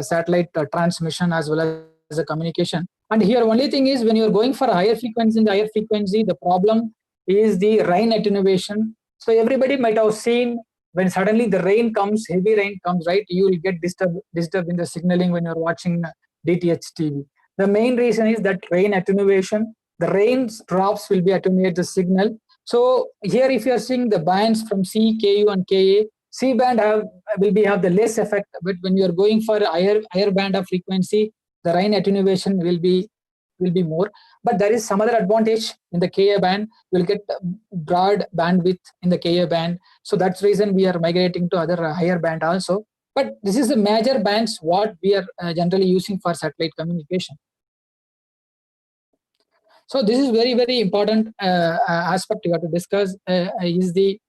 satellite transmission as well as the communication. And here only thing is when you are going for a higher frequency, the problem is the rain attenuation. So everybody might have seen when suddenly the rain comes, heavy rain comes, right? You will get disturbed in the signaling when you're watching DTH TV. The main reason is that rain attenuation. The rain drops will be attenuate the signal. So here if you are seeing the bands from C, KU and KA, C band will have the less effect, but when you are going for a higher band of frequency, the rain attenuation will be more. But there is some other advantage in the Ka band. You'll get broad bandwidth in the Ka band. So that's the reason we are migrating to other higher band also. But this is the major bands what we are generally using for satellite communication. So this is very, very important aspect we have to discuss is the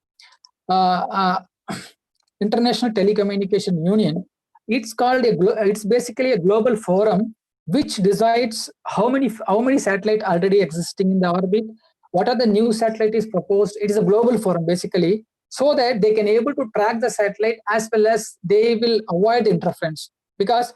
International Telecommunication Union. It's called it's basically a global forum which decides how many satellites already existing in the orbit, what are the new satellite is proposed. It is a global forum basically, so that they can able to track the satellite as well as they will avoid interference, because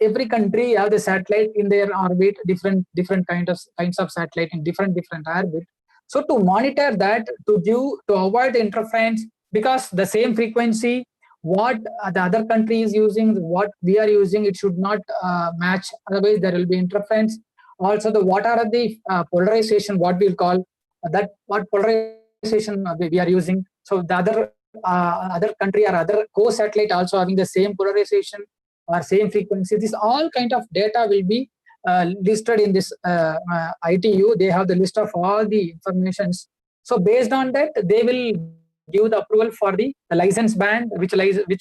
every country have the satellite in their orbit, different kinds of satellite in different orbit. So to monitor that, to avoid the interference, because the same frequency what the other country is using, what we are using, it should not match, otherwise there will be interference. Also what are the polarization, what we'll call that, what polarization we are using. So the other country or other co-satellite also having the same polarization or same frequency. This all kind of data will be listed in this ITU. They have the list of all the informations. So based on that, they will give the approval for the license band, which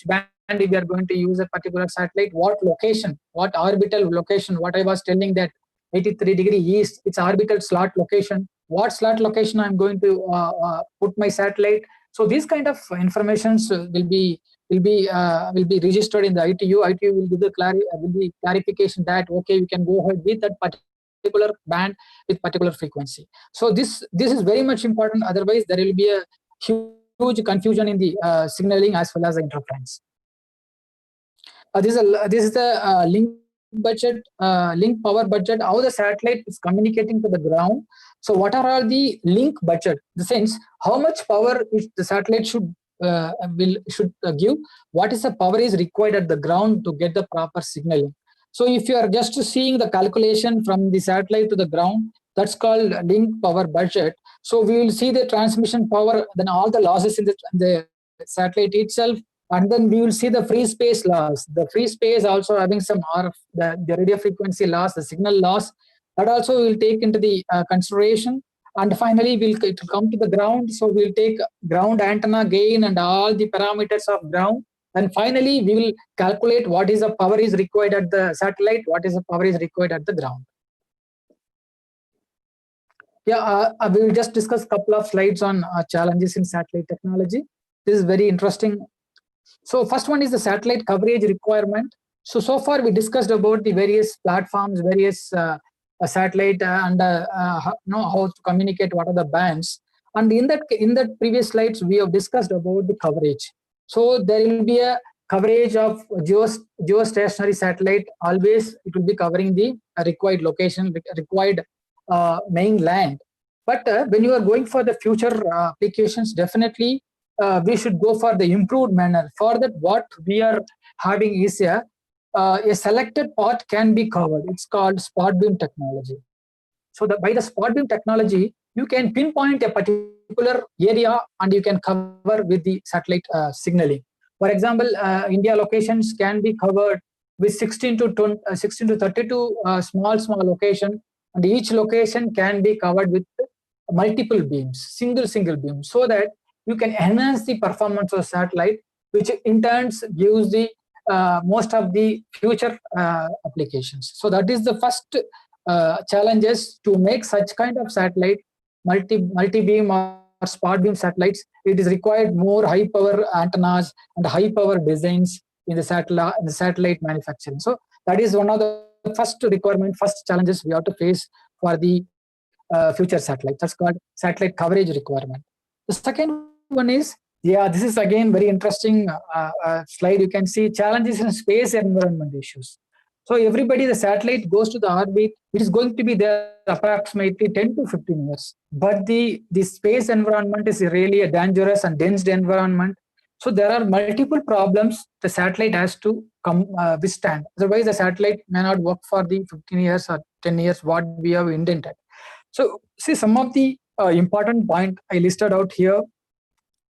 band we are going to use a particular satellite, what location, what orbital location, what I was telling that 83 degree east, it's orbital slot location, what slot location I'm going to put my satellite. So these kind of informations will be registered in the ITU. ITU will give the clarification that okay, you can go ahead with that particular band with particular frequency. So this is very much important. Otherwise, there will be a huge confusion in the signaling as well as the interference. This is the link power budget, how the satellite is communicating to the ground. So what are all the link budget? The sense how much power the satellite should give, what is the power is required at the ground to get the proper signaling. So if you are just seeing the calculation from the satellite to the ground, that's called link power budget. So we will see the transmission power, then all the losses in the satellite itself, and then we will see the free space loss. The free space also having some RF, the radio frequency loss, the signal loss, that also we will take into the consideration. And finally, we'll come to the ground. So we'll take ground antenna gain and all the parameters of ground. And finally, we will calculate what is the power is required at the satellite, what is the power is required at the ground. Yeah, we will just discuss a couple of slides on challenges in satellite technology. This is very interesting. So first one is the satellite coverage requirement. So far we discussed about the various platforms, various satellite and how to communicate, what are the bands. And in that previous slides, we have discussed about the coverage. So there will be a coverage of geostationary satellite. Always it will be covering the required location, required main land. But when you are going for the future applications, definitely we should go for the improved manner. For that, what we are having is a selected part can be covered. It's called spot beam technology. So by the spot beam technology, you can pinpoint a particular area and you can cover with the satellite signaling. For example, India locations can be covered with 16 to 32 small location, and each location can be covered with multiple beams, single beams, so that you can enhance the performance of satellite, which in turn gives the most of the future applications. So that is the first challenges to make such kind of satellite, multi-beam or spot beam satellites. It is required more high power antennas and high power designs in the satellite manufacturing. So that is one of the first requirement, first challenges we have to face for the future satellites. That's called satellite coverage requirement. The second one is, this is again very interesting slide. You can see challenges in space environment issues. So everybody, the satellite goes to the orbit, it is going to be there approximately 10 to 15 years. But the space environment is really a dangerous and dense environment. So there are multiple problems the satellite has to withstand. Otherwise, the satellite may not work for the 15 years or 10 years what we have intended. So see some of the important point I listed out here.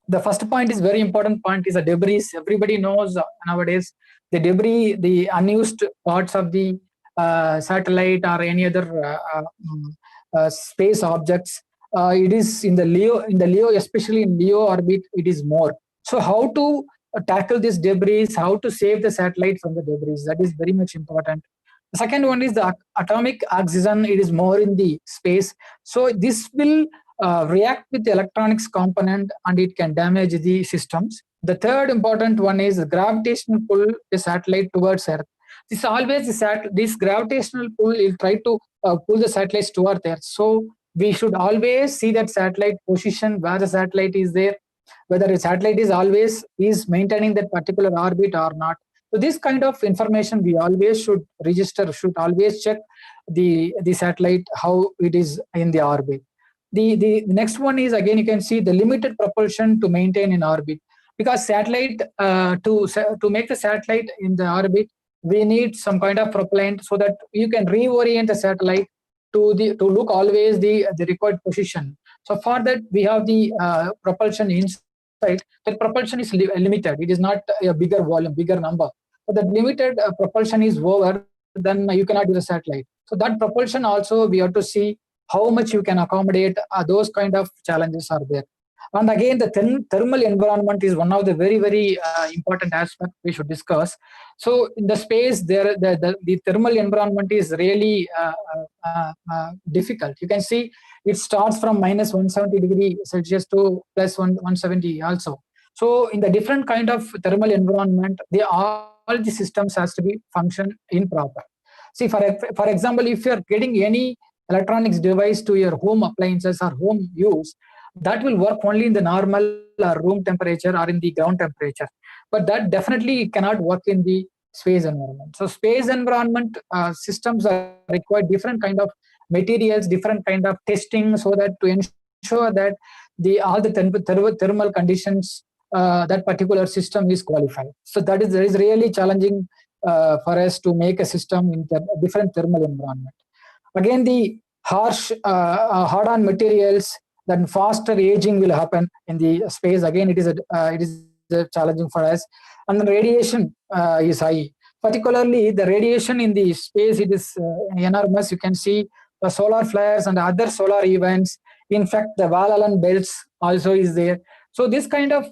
The first point is very important point is the debris. Everybody knows nowadays the debris, the unused parts of the satellite or any other space objects. It is in the LEO, especially in LEO orbit, it is more. So how to tackle this debris, how to save the satellite from the debris, that is very much important. The second one is the atomic oxygen. It is more in the space. So this will react with the electronics component and it can damage the systems. The third important one is the gravitational pull the satellite towards Earth. This always this gravitational pull will try to pull the satellites towards Earth. So we should always see that satellite position where the satellite is there, whether the satellite is maintaining that particular orbit or not. So this kind of information we always should register, should always check the satellite, how it is in the orbit. The next one is, again, you can see the limited propulsion to maintain in orbit. Because satellite, to make the satellite in the orbit, we need some kind of propellant so that you can reorient the satellite to look always the required position. So for that, we have the propulsion inside. That propulsion is limited. It is not a bigger volume, bigger number. So that limited propulsion is over, then you cannot do the satellite. So that propulsion also we have to see how much you can accommodate. Those kind of challenges are there. And again, the thermal environment is one of the very, very important aspects we should discuss. So in the space, the thermal environment is really difficult. You can see it starts from minus 170 degrees Celsius to plus 170 also. So in the different kind of thermal environment, all the systems has to be function in proper. See, for example, if you're getting any electronics device to your home appliances or home use, that will work only in the normal room temperature or in the ground temperature. But that definitely cannot work in the space environment. So space environment systems are required different kind of materials, different kind of testing, so that to ensure that all the thermal conditions that particular system is qualified. So that is really challenging for us to make a system in different thermal environment. Again, the harsh hard-on materials, then faster aging will happen in the space. Again, it is challenging for us. And the radiation is high. Particularly the radiation in the space, it is enormous. You can see the solar flares and other solar events. In fact, the Van Allen belts also is there. So this kind of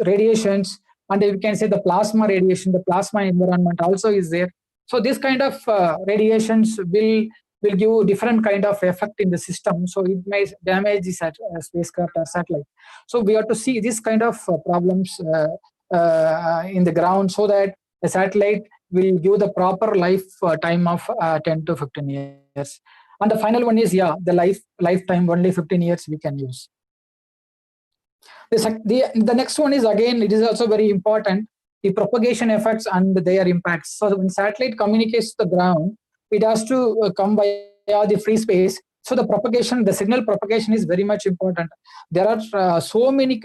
radiations, and you can say the plasma radiation, the plasma environment also is there. So this kind of radiations will give different kind of effect in the system. So it may damage the spacecraft or satellite. So we have to see this kind of problems in the ground, so that the satellite will give the proper lifetime of 10 to 15 years. And the final one is, the lifetime only 15 years we can use. The next one is, again, it is also very important, the propagation effects and their impacts. So when satellite communicates to the ground, it has to come via the free space. So the signal propagation is very much important. There are so many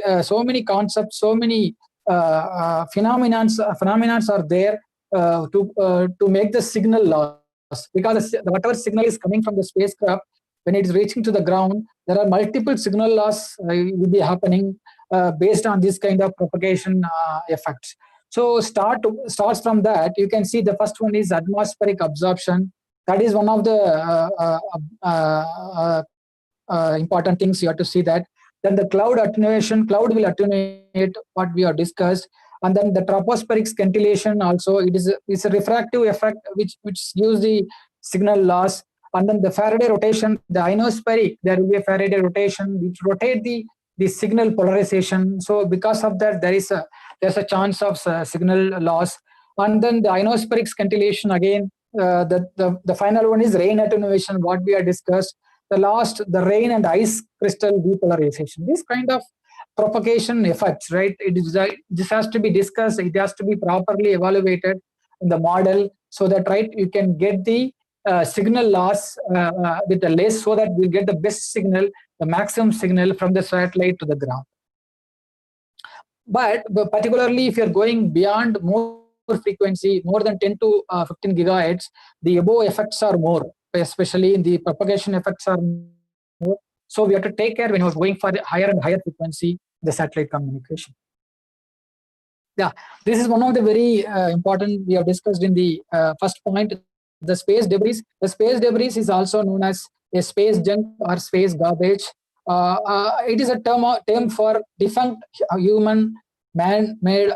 concepts, so many phenomena are there to make the signal loss, because whatever signal is coming from the spacecraft, when it is reaching to the ground, there are multiple signal loss will be happening based on this kind of propagation effects. So starts from that. You can see the first one is atmospheric absorption. That is one of the important things you have to see that. Then the cloud attenuation, cloud will attenuate what we have discussed. And then the tropospheric scintillation also, it's a refractive effect which gives the signal loss. And then the Faraday rotation, the ionospheric, there will be a Faraday rotation which rotate the signal polarization. So because of that, there's a chance of signal loss. And then the ionospheric scintillation, again, the final one is rain attenuation, what we have discussed. The rain and ice crystal depolarization. This kind of propagation effects, right? This has to be discussed. It has to be properly evaluated in the model, so that, right, you can get the signal loss with the less, so that we get the best signal, the maximum signal from the satellite to the ground. But particularly if you're going beyond more frequency, more than 10 to 15 gigahertz, the above effects are more, especially in the propagation effects are more. So we have to take care when you're going for the higher and higher frequency, the satellite communication. Yeah, this is one of the very important we have discussed in the first point, the space debris. The space debris is also known as a space junk or space garbage. It is a term for defunct human man-made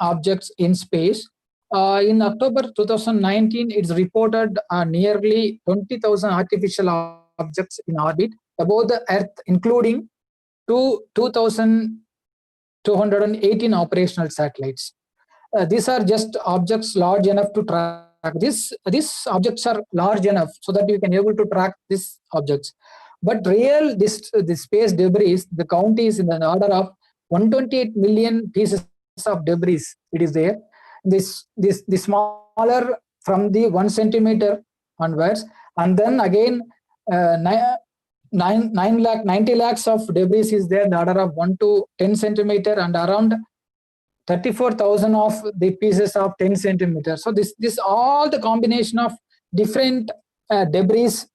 objects in space. In October 2019, it's reported nearly 20,000 artificial objects in orbit above the Earth, including 2,218 operational satellites. These are just objects large enough to track. These objects are large enough so that you can able to track these objects. But this space debris, the count is in the order of 128 million pieces of debris. It is there. This smaller from the 1 centimeter onwards, and then again 90 lakhs of debris is there in the order of 1 to 10 centimeter, and around 34,000 of the pieces of 10 centimeters. So this all the combination of different debris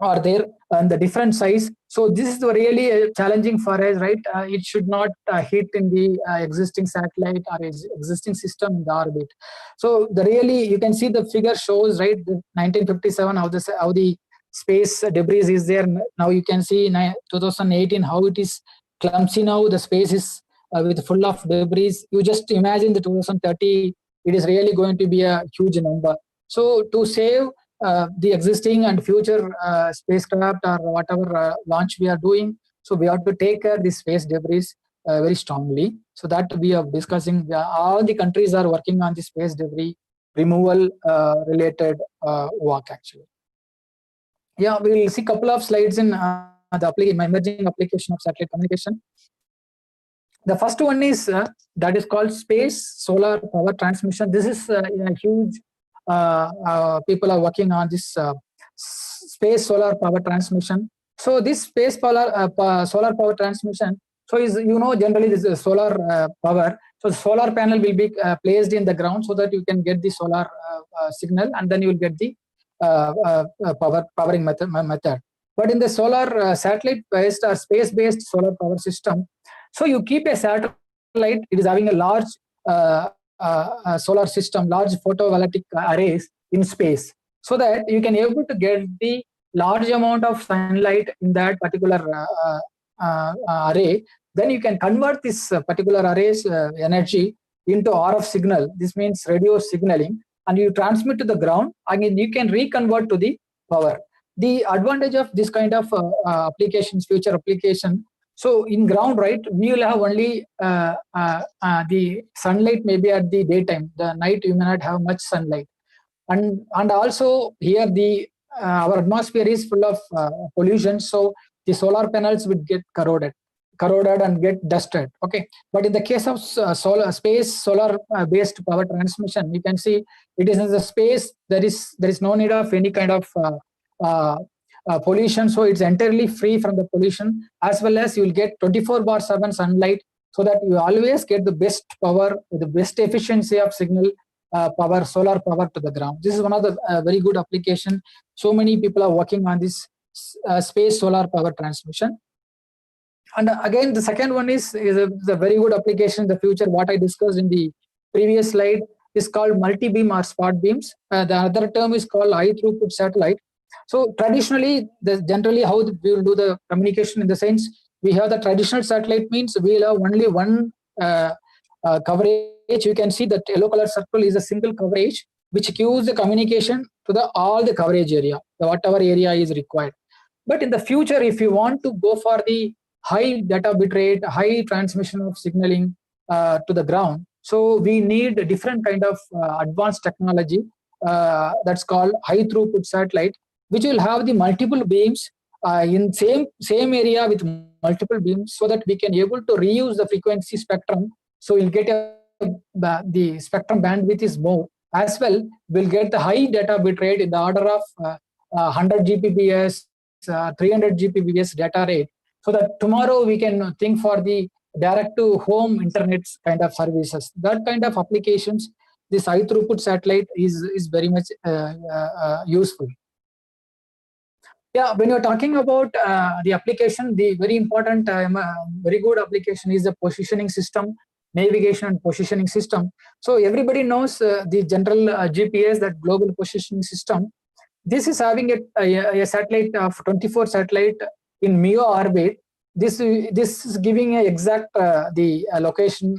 are there and the different size. So this is really challenging for us, right? It should not hit in the existing satellite or existing system in the orbit. So you can see the figure shows, right, the 1957 how the space debris is there. Now you can see in 2018 how it is clumsy now. The space is with full of debris. You just imagine the 2030, it is really going to be a huge number. So to save the existing and future spacecraft or whatever launch we are doing, so we have to take care of the space debris very strongly. So that we are discussing. All the countries are working on the space debris removal related work actually. Yeah, we will see a couple of slides in the emerging application of satellite communication. The first one is that is called space solar power transmission. This is a huge people are working on this space solar power transmission. So this space solar power transmission, so is generally this is solar power. So the solar panel will be placed in the ground so that you can get the solar signal, and then you will get the powering method. But in the solar satellite based or space based solar power system, so you keep a satellite, it is having a large solar system, large photovoltaic arrays in space, so that you can able to get the large amount of sunlight in that particular array. Then you can convert this particular array's energy into RF signal. This means radio signaling, and you transmit to the ground. Again, you can reconvert to the power. The advantage of this kind of applications, future application. So in ground, right, we will have only the sunlight maybe at the daytime. The night you may not have much sunlight, and also here the our atmosphere is full of pollution. So the solar panels would get corroded and get dusted. Okay, but in the case of solar based power transmission, you can see it is in the space. There is no need of any kind of pollution, so it's entirely free from the pollution, as well as you will get 24/7 sunlight, so that you always get the best power, the best efficiency of signal power, solar power to the ground. This is one of the very good application. So many people are working on this space solar power transmission. And again, the second one is a very good application in the future. What I discussed in the previous slide is called multi-beam or spot beams. The other term is called high throughput satellite. So traditionally, generally how we will do the communication, in the sense we have the traditional satellite, means we will have only one coverage. You can see that yellow color circle is a single coverage which gives the communication to all the coverage area, whatever area is required. But in the future, if you want to go for the high data bit rate, high transmission of signaling to the ground, so we need a different kind of advanced technology that's called high throughput satellite, which will have the multiple beams in same area with multiple beams, so that we can able to reuse the frequency spectrum. So you'll get the spectrum bandwidth is more. As well, we'll get the high data bit rate in the order of 100 Gbps, 300 Gbps data rate, so that tomorrow we can think for the direct to home internet kind of services. That kind of applications, this high throughput satellite is very much useful. Yeah, when you're talking about the application, the very important, very good application is the positioning system, navigation and positioning system. So everybody knows the general GPS, that global positioning system. This is having a satellite of 24 satellite in MEO orbit. This is giving a exact the location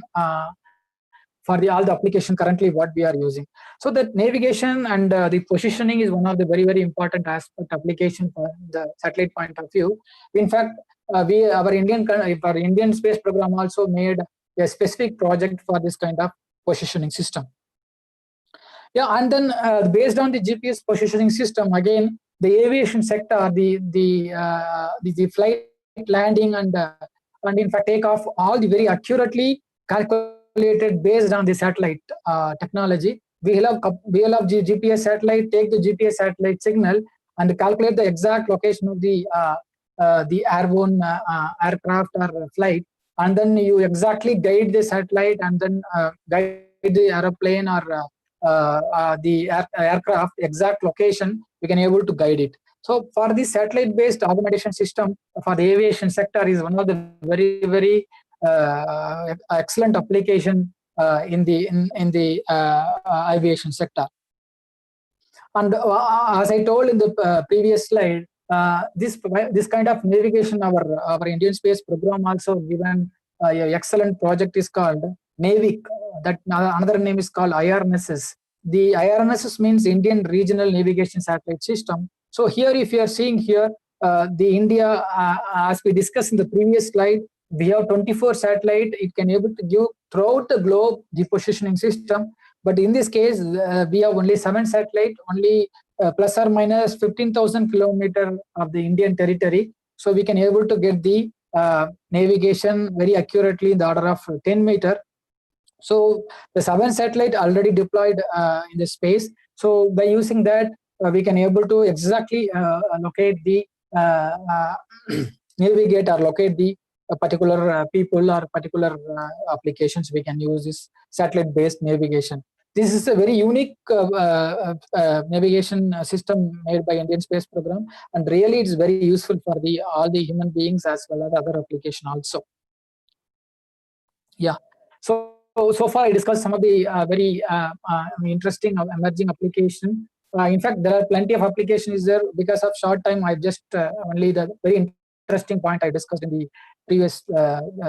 for all the application currently what we are using. So that navigation and the positioning is one of the very, very important aspect application for the satellite point of view. In fact, our Indian space program also made a specific project for this kind of positioning system. Yeah, and then based on the GPS positioning system, again, the aviation sector, the flight landing and in fact takeoff, all the very accurately calculated based on the satellite technology. We will have GPS satellite, take the GPS satellite signal and calculate the exact location of the airborne aircraft or flight, and then you exactly guide the satellite and then guide the airplane or the aircraft exact location. We can able to guide it. So for the satellite based augmentation system for the aviation sector is one of the very, very excellent application in the aviation sector. And as I told in the previous slide, this kind of navigation, our Indian space program also given an excellent project is called NAVIC. That another name is called IRNSS. The IRNSS means Indian Regional Navigation Satellite System. So here, if you are seeing here, the India, as we discussed in the previous slide, we have 24 satellite. It can able to give throughout the globe the positioning system. But in this case, we have only 7 satellites, only plus or minus 15,000 kilometers of the Indian territory. So we can able to get the navigation very accurately in the order of 10 meters. So the 7 satellite already deployed in the space. So by using that, we can able to exactly locate the navigate or locate the particular people or particular applications. We can use this satellite-based navigation. This is a very unique navigation system made by Indian Space Program, and really it's very useful for all the human beings as well as other application also. Yeah. So far I discussed some of the very interesting emerging application. In fact, there are plenty of applications there. Because of short time, I just only the very interesting point I discussed in the previous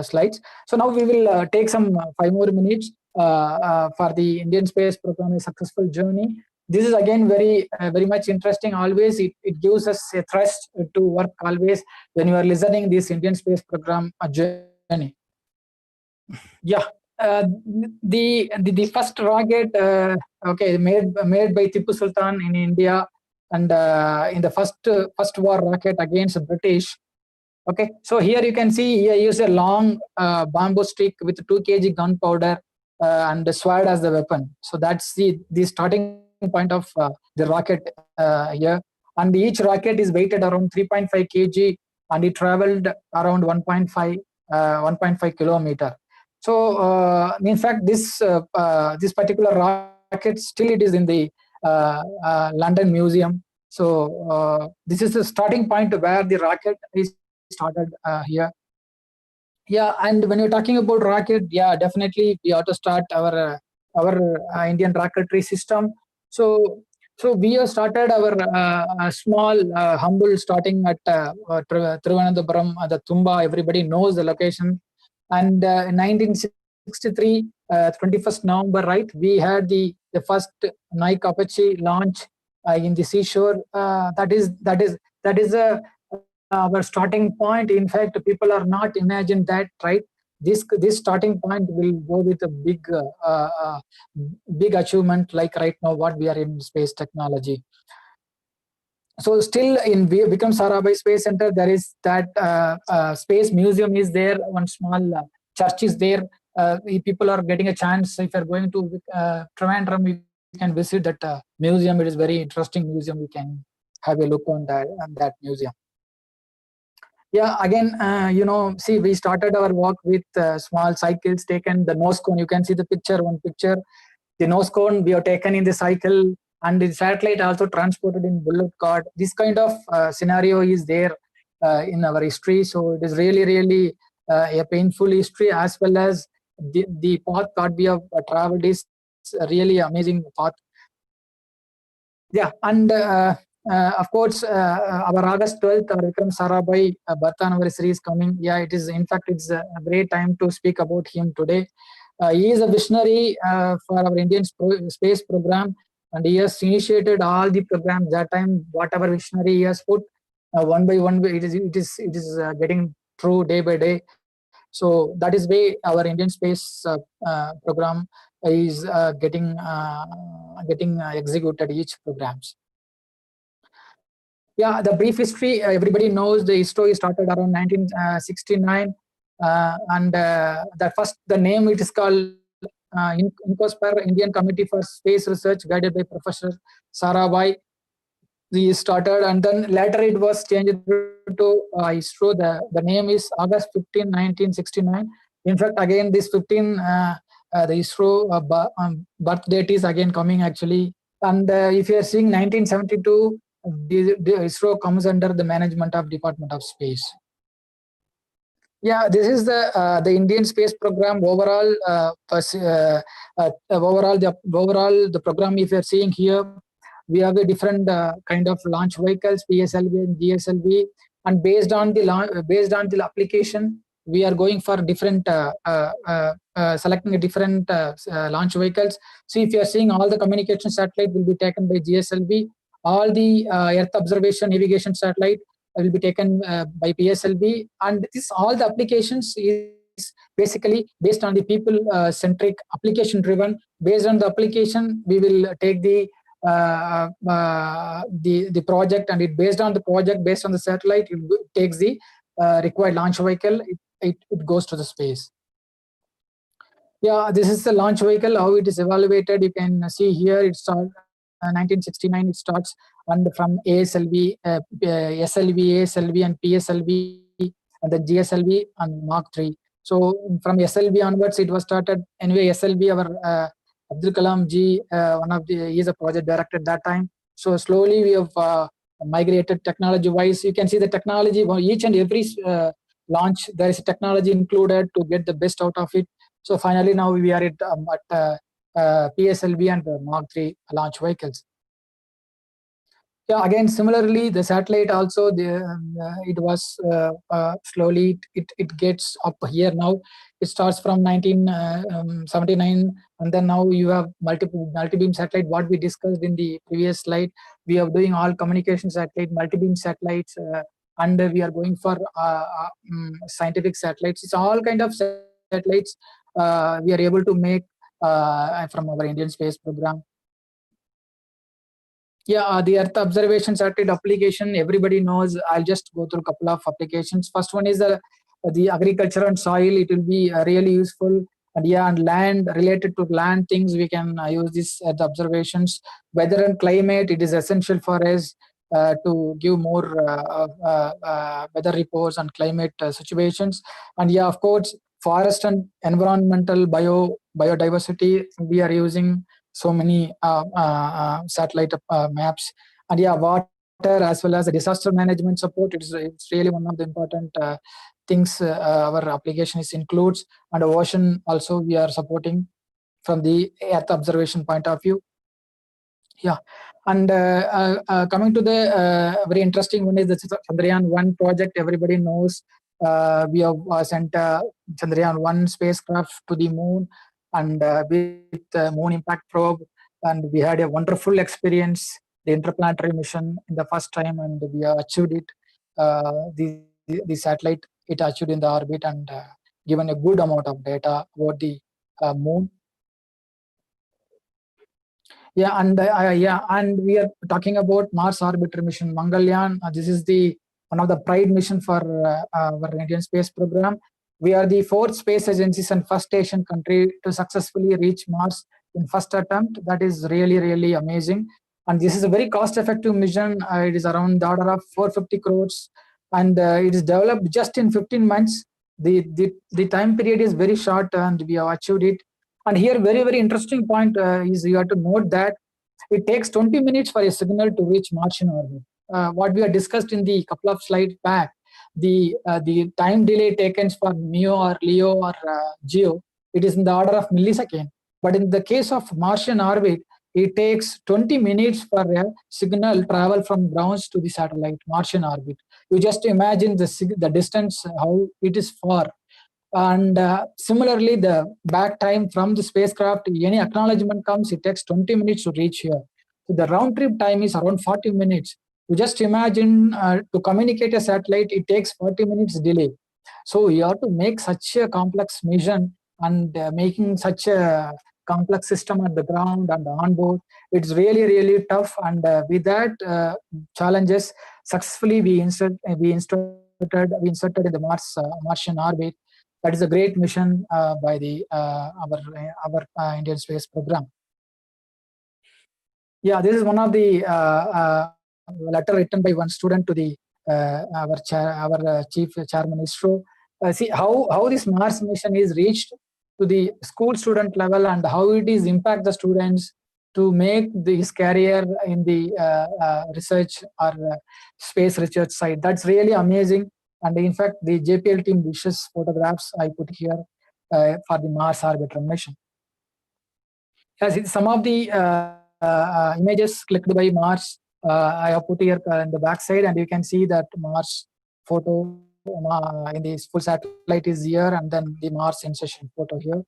slides. So now we will take some 5 more minutes for the Indian Space Program, a successful journey. This is again very much interesting. Always it gives us a thrust to work always when you are listening this Indian Space Program journey. Yeah, the first rocket, okay, made by Tipu Sultan in India, and in the first war rocket against the British. Okay, so here you can see he used a long bamboo stick with 2 kg gunpowder and the sword as the weapon. So that's the starting point of the rocket here. And each rocket is weighted around 3.5 kg, and it traveled around 1.5 kilometer. So in fact, this particular rocket still it is in the London Museum. So this is the starting point where the rocket is started here. Yeah, and when you're talking about rocket, yeah, definitely we have to start our Indian rocketry system. So we have started our small, humble, starting at Thiruvananthapuram, the Tumba. Everybody knows the location. And in 1963, 21st November, right, we had the first Nike Apache launch in the seashore. That is our starting point. In fact, people are not imagine that, right? This starting point will go with a big achievement, like right now what we are in space technology. So still in Vikram Sarabhai Space Center, there is that space museum is there. One small church is there. If people are getting a chance, if you're going to Trivandrum, you can visit that museum. It is very interesting museum. You can have a look on that museum. Yeah, again, see, we started our work with small cycles taken, the nose cone. You can see the one picture. The nose cone we have taken in the cycle, and the satellite also transported in bullet cart. This kind of scenario is there in our history. So it is really a painful history, as well as the path that we have traveled is a really amazing path. Yeah, and of course, our August 12th, our Vikram Sarabhai birth anniversary is coming. Yeah, it is. In fact, it's a great time to speak about him today. He is a visionary for our Indian space program, and he has initiated all the programs that time. Whatever visionary he has put, one by one, it is getting true day by day. So that is way our Indian space program is getting executed each programs. Yeah, the brief history, everybody knows the ISRO started around 1969, and the name it is called INCOSPAR, Indian Committee for Space Research, guided by Professor Sarabhai. We started, and then later it was changed to ISRO. The name is August 15, 1969. In fact, again, this 15, the ISRO birth date is again coming actually. And if you are seeing 1972, the ISRO comes under the management of Department of Space. Yeah, this is the Indian space program overall. The program, if you are seeing here, we have a different kind of launch vehicles, PSLV and GSLV, and based on the application, we are going for different selecting a different launch vehicles. So if you are seeing, all the communication satellite will be taken by GSLV. All the Earth observation navigation satellite will be taken by PSLV, and all the applications is basically based on the people centric, application driven. Based on the application, we will take the project, and it based on the project, based on the satellite, it takes the required launch vehicle. It goes to the space. Yeah, this is the launch vehicle, how it is evaluated. You can see here, it starts 1969, it starts, and from ASLV, SLV, ASLV, and PSLV, and then GSLV and Mark III. So from SLV onwards, it was started. Anyway, SLV, our Abdul Kalam ji, he is a project director at that time. So slowly we have migrated technology-wise. You can see the technology, each and every launch, there is a technology included to get the best out of it. So finally, now we are at PSLV and Mark III launch vehicles. Yeah, again, similarly, the satellite also, it was slowly, it gets up here now. It starts from 1979, and then now you have multi-beam satellite, what we discussed in the previous slide. We are doing all communication satellite, multi-beam satellites, and we are going for scientific satellites. It's all kind of satellites we are able to make from our Indian space program. Yeah, the Earth observation satellite application, everybody knows. I'll just go through a couple of applications. First one is the agriculture and soil. It will be really useful. And yeah, and land, related to land things, we can use this at the observations. Weather and climate, it is essential for us to give more weather reports and climate situations. And yeah, of course, forest and environmental biodiversity, we are using so many satellite maps. And yeah, water as well as the disaster management support, it's really one of the important things our application includes. And ocean also we are supporting from the Earth observation point of view. Yeah, and coming to the very interesting one is the Chandrayaan-1 project. Everybody knows we have sent Chandrayaan-1 spacecraft to the moon, and with the moon impact probe, and we had a wonderful experience, the interplanetary mission in the first time, and we have achieved it. The satellite, it achieved in the orbit and given a good amount of data about the moon. Yeah, and we are talking about Mars orbiter mission, Mangalyaan. This is the one of the pride mission for our Indian space program. We are the 4th space agencies and first Asian country to successfully reach Mars in first attempt. That is really, really amazing. And this is a very cost-effective mission. It is around the order of 450 crores, and it is developed just in 15 months. The time period is very short, and we have achieved it. And here, very, very interesting point is you have to note that it takes 20 minutes for a signal to reach Martian orbit. What we have discussed in the couple of slides back, the time delay taken for MEO or LEO or GEO, it is in the order of millisecond. But in the case of Martian orbit, it takes 20 minutes for a signal travel from ground to the satellite, Martian orbit. You just imagine the distance, how it is far. And similarly, the back time from the spacecraft, any acknowledgement comes, it takes 20 minutes to reach here. So the round trip time is around 40 minutes. You just imagine to communicate a satellite, it takes 40 minutes delay. So you have to make such a complex mission, and making such a complex system at the ground and on board, it's really, really tough. And with that challenges, successfully we inserted in the Martian orbit. That is a great mission by the our Indian space program. Yeah, this is one of the letter written by one student to the our chief chairman ISRO. See how this Mars mission is reached to the school student level, and how it is impact the students to make his career in the research or space research side. That's really amazing. And in fact, the JPL team wishes photographs I put here for the Mars orbiter mission. As some of the images clicked by Mars, I have put here in the back side, and you can see that Mars photo in the full satellite is here, and then the Mars insertion photo here.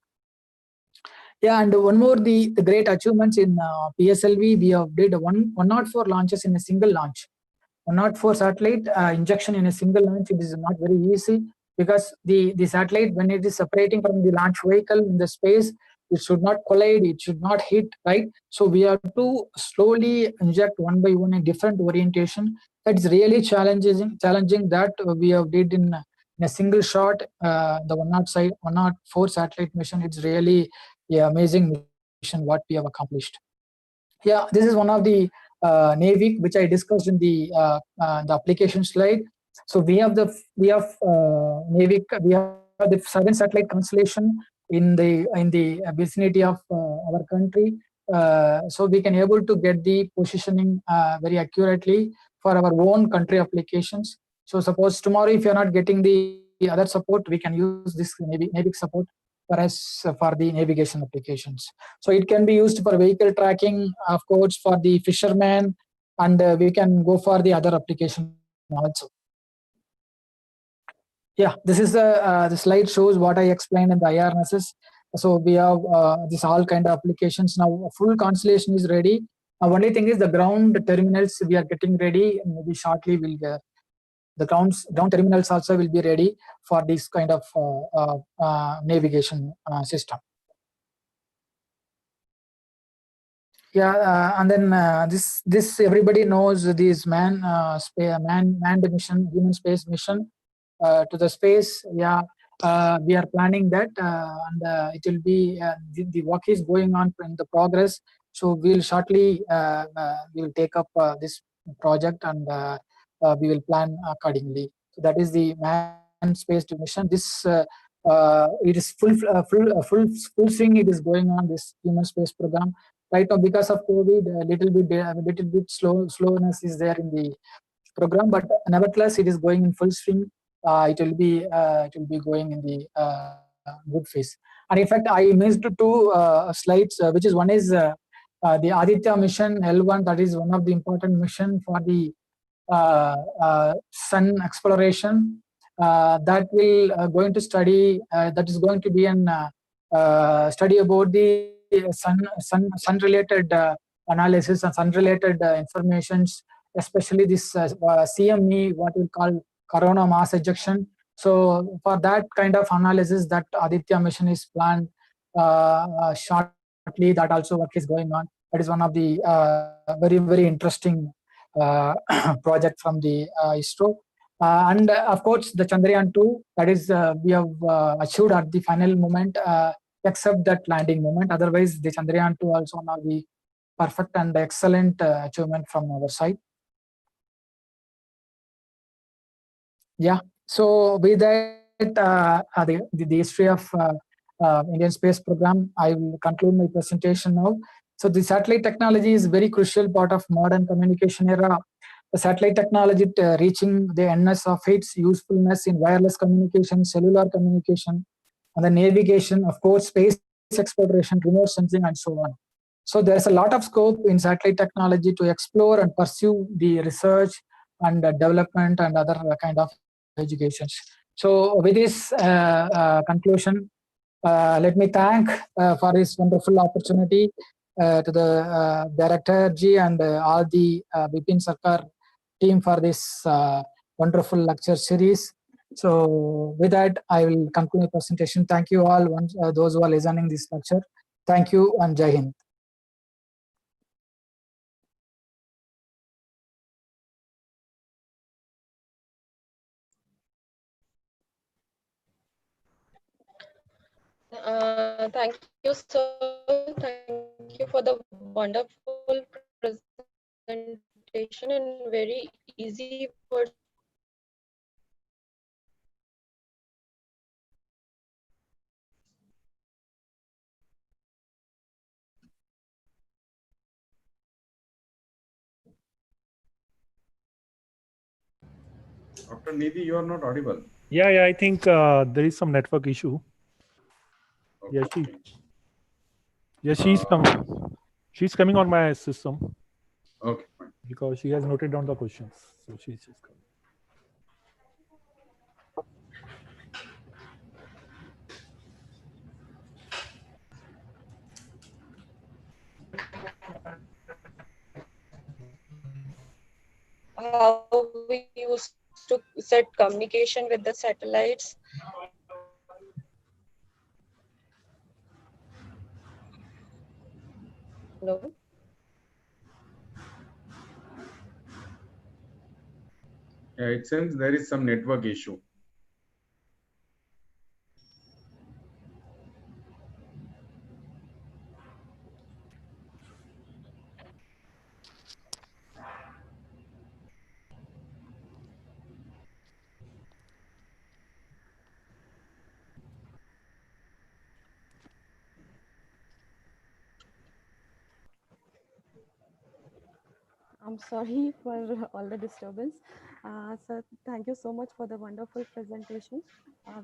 Yeah, and one more, the great achievements in PSLV, we have did 104 launches in a single launch. 104 satellite injection in a single launch, it is not very easy. because the satellite, when it is separating from the launch vehicle in the space, it should not collide, it should not hit, right? So we have to slowly inject one by one a different orientation. That's really challenging that we have did in a single shot. The 104 satellite mission, it's really amazing mission what we have accomplished. Yeah, this is one of the Navy, which I discussed in the application slide. So we have the 7 satellite constellation in the vicinity of our country. So we can able to get the positioning very accurately for our own country applications. So suppose tomorrow, if you're not getting the other support, we can use this Navy support for us for the navigation applications. So it can be used for vehicle tracking, of course, for the fishermen, and we can go for the other application also. Yeah, this is the slide shows what I explained in the IRNSS. So we have this all kind of applications now. Full constellation is ready. Only thing is the ground terminals we are getting ready. Maybe shortly we'll get the ground terminals also will be ready for this kind of navigation system. Yeah, and then this everybody knows this manned mission, human space mission to the space. Yeah, we are planning that, and it will be the work is going on in the progress. So we'll shortly we will take up this project, and we will plan accordingly. So that is the manned space mission. This it is full swing. It is going on, this human space program right now. Because of COVID, a little bit slowness is there in the program, but nevertheless it is going in full swing. It will be going in the good phase. And in fact, I missed 2 slides, which is one is the Aditya mission L1. That is one of the important mission for the sun exploration. That will going to study. That is going to be an study about the sun related analysis and sun related informations, especially this CME, what we call corona mass ejection. So for that kind of analysis, that Aditya mission is planned shortly. That also work is going on. That is one of the very interesting project from the ISRO. And of course, the Chandrayaan 2, that is we have achieved at the final moment, except that landing moment. Otherwise, the Chandrayaan 2 also now the perfect and excellent achievement from our side. Yeah. So with that, the history of Indian space program, I will conclude my presentation now. So the satellite technology is very crucial part of modern communication era. The satellite technology reaching the endless of its usefulness in wireless communication, cellular communication, and the navigation, of course, space exploration, remote sensing, and so on. So there's a lot of scope in satellite technology to explore and pursue the research and development and other kind of educations. So with this conclusion, let me thank for this wonderful opportunity to the Director Ji and all the Bipin Sarkar team for this wonderful lecture series. So with that, I will conclude my presentation. Thank you all, those who are listening this lecture. Thank you, and Jai Hind. Thank you, sir. Thank you for the wonderful presentation and very easy words to Dr. Nidhi, you are not audible. Yeah, I think there is some network issue. Okay. She's coming. She's coming on my system. Okay, fine. Because she has noted down the questions, so she's just coming. how we used to set communication with the satellites. Hello? Yeah, it seems there is some network issue. I'm sorry for all the disturbance. Sir, thank you so much for the wonderful presentation.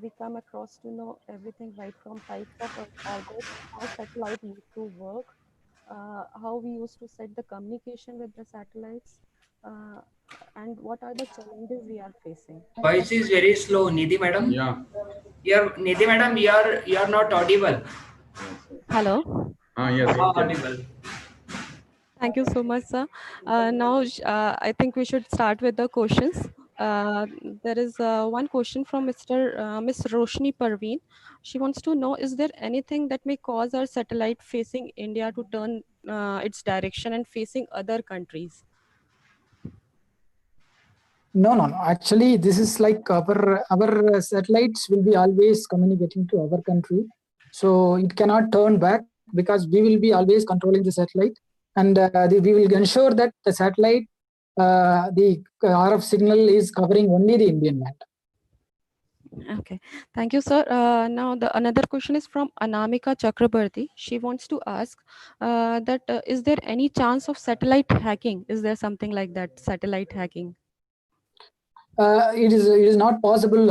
We come across to know everything right from types of orbit, how satellite used to work, how we used to set the communication with the satellites, uh, and what are the challenges we are facing. Voice is very slow, Nidhi madam. Yeah. Nidhi madam, you are not audible. Hello. Yes. Okay. Audible. Thank you so much, sir. Now, I think we should start with the questions. There is one question from Miss Roshni Parveen. She wants to know, is there anything that may cause our satellite facing India to turn its direction and facing other countries? No. Actually, this is like our satellites will be always communicating to our country, so it cannot turn back because we will be always controlling the satellite, and we will ensure that the satellite, the RF signal is covering only the Indian land. Okay, thank you, sir. Now, another question is from Anamika Chakrabarti. She wants to ask that is there any chance of satellite hacking? Is there something like that, satellite hacking? It is not possible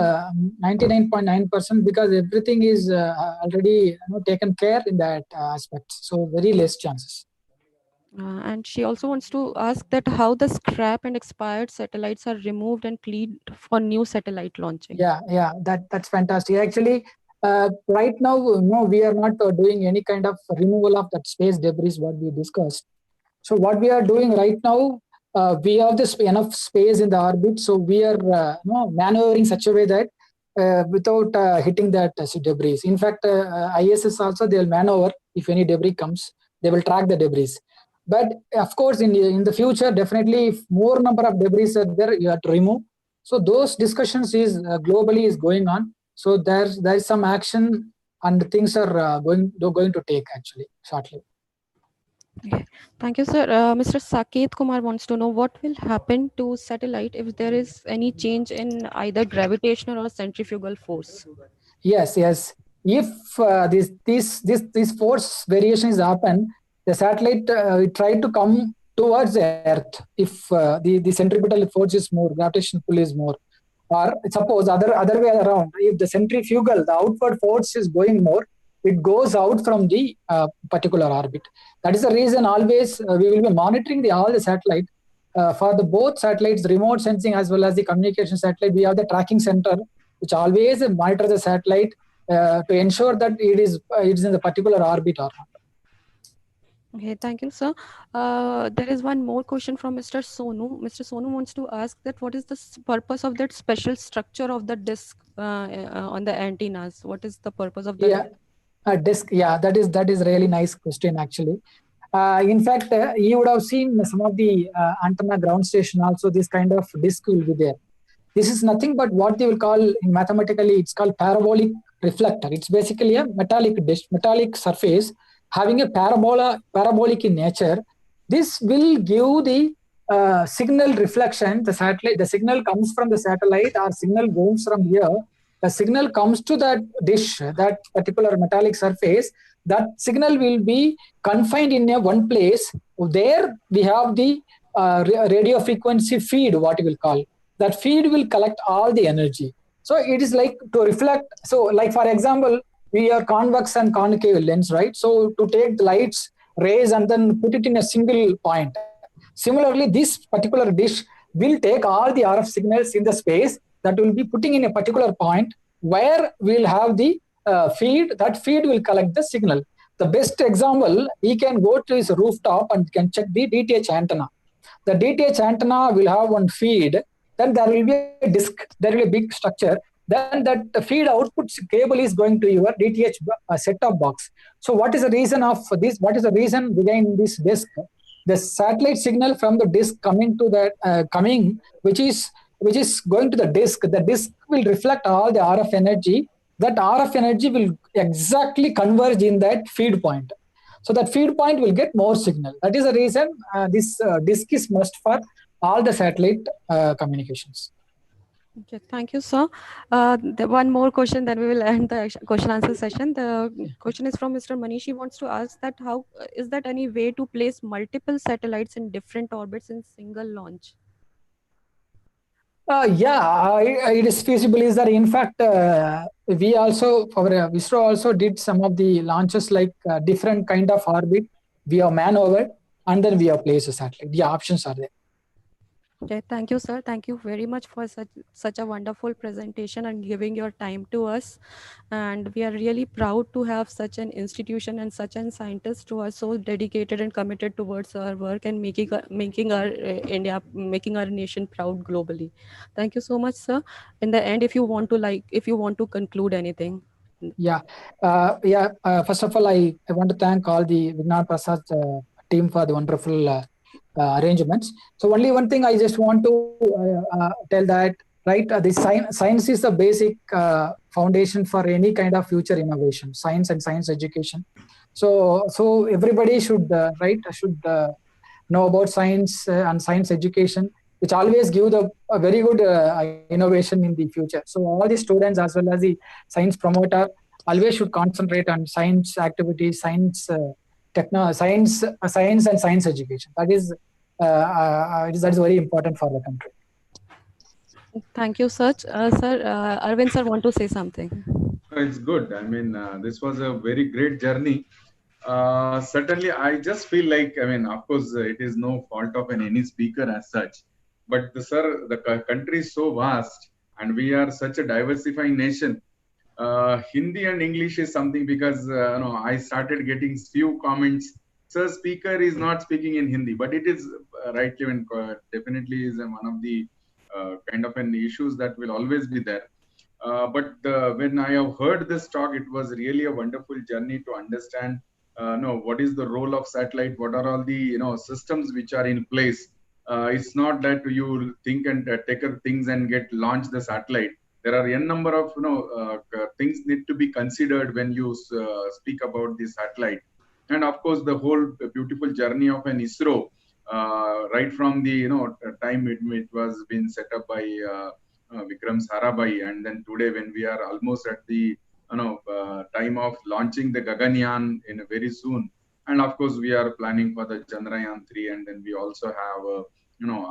99.9% because everything is already taken care in that aspect. So very less chances. And she also wants to ask that how the scrap and expired satellites are removed and cleaned for new satellite launching. Yeah, that's fantastic. Actually, right now, no, we are not doing any kind of removal of that space debris what we discussed. So what we are doing right now, we have this enough space in the orbit, so we are maneuvering such a way that without hitting that debris. In fact, ISS also they'll maneuver if any debris comes, they will track the debris. But of course, in the future, definitely, if more number of debris are there, you have to remove. So those discussions is globally is going on. So there's some action and things are going to take actually shortly. Okay. Thank you, sir. Mr. Saket Kumar wants to know what will happen to satellite if there is any change in either gravitational or centrifugal force. Yes. If this force variations happen, the satellite try to come towards the Earth. If the centripetal force is more, gravitational pull is more, or suppose other way around. If the centrifugal, the outward force is going more, it goes out from the particular orbit. That is the reason always we will be monitoring all the satellite. For the both satellites, remote sensing as well as the communication satellite, we have the tracking center which always monitor the satellite to ensure that it is in the particular orbit or not. Okay, thank you, sir. There is one more question from Mr. Sonu. Mr. Sonu wants to ask that what is the purpose of that special structure of the disc on the antennas? What is the purpose of that? Disc. Yeah, that is really nice question actually. In fact, you would have seen some of the antenna ground station also. This kind of disc will be there. This is nothing but what they will call mathematically. It's called parabolic reflector. It's basically a metallic dish, metallic surface having a parabolic in nature. This will give the signal reflection. The signal comes from the satellite, or signal goes from here. The signal comes to that dish, that particular metallic surface. That signal will be confined in one place. There we have the radio frequency feed, what we will call. That feed will collect all the energy. So it is like to reflect. So like for example, we are convex and concave lens, right? So to take the light's rays and then put it in a single point. Similarly, this particular dish will take all the RF signals in the space that will be putting in a particular point where we'll have the feed. That feed will collect the signal. The best example, he can go to his rooftop and can check the DTH antenna. The DTH antenna will have one feed. then there will be a disk, there will be a big structure. Then that feed output cable is going to your DTH set-top box. So what is the reason of this? What is the reason behind this disk? The satellite signal from the disk coming to the which is going to the disk. The disk will reflect all the RF energy. That RF energy will exactly converge in that feed point. So that feed point will get more signal. That is the reason this disk is must for all the satellite communications. Okay, thank you, sir. One more question, then we will end the question answer session. The question is from Mr. Manish. He wants to ask that how is that any way to place multiple satellites in different orbits in single launch? It is feasible. Is that in fact we also our ISRO also did some of the launches like different kind of orbit via maneuver, and then we have placed a satellite. The options are there. Okay, thank you, sir. Thank you very much for such a wonderful presentation and giving your time to us. And we are really proud to have such an institution and such an scientist who are so dedicated and committed towards our work and making our making our nation proud globally. Thank you so much, sir. In the end, if you want to conclude anything. First of all, I want to thank all the Vigyan Prasar team for the wonderful arrangements. So only one thing I just want to tell that, right? The science is the basic foundation for any kind of future innovation, science and science education. So everybody should know about science and science education, which always give a very good innovation in the future. So all the students as well as the science promoter always should concentrate on science activities, science and science education. That is very important for the country. Thank you, sir. Arvind sir want to say something. It's good. I mean, this was a very great journey. Certainly, I just feel like, I mean, of course, it is no fault of any speaker as such. But the country is so vast and we are such a diversifying nation. Hindi and English is something because I started getting few comments. Sir, speaker is not speaking in Hindi, but it is rightly and definitely is one of the kind of an issues that will always be there. But when I have heard this talk, it was really a wonderful journey to understand what is the role of satellite, what are all the systems which are in place. It's not that you think and take things and get launched the satellite. There are n number of things need to be considered when you speak about the satellite, and of course the whole beautiful journey of an ISRO, right from the time it was been set up by Vikram Sarabhai, and then today when we are almost at the time of launching the Gaganyaan in very soon, and of course we are planning for the Chandrayaan 3, and then we also have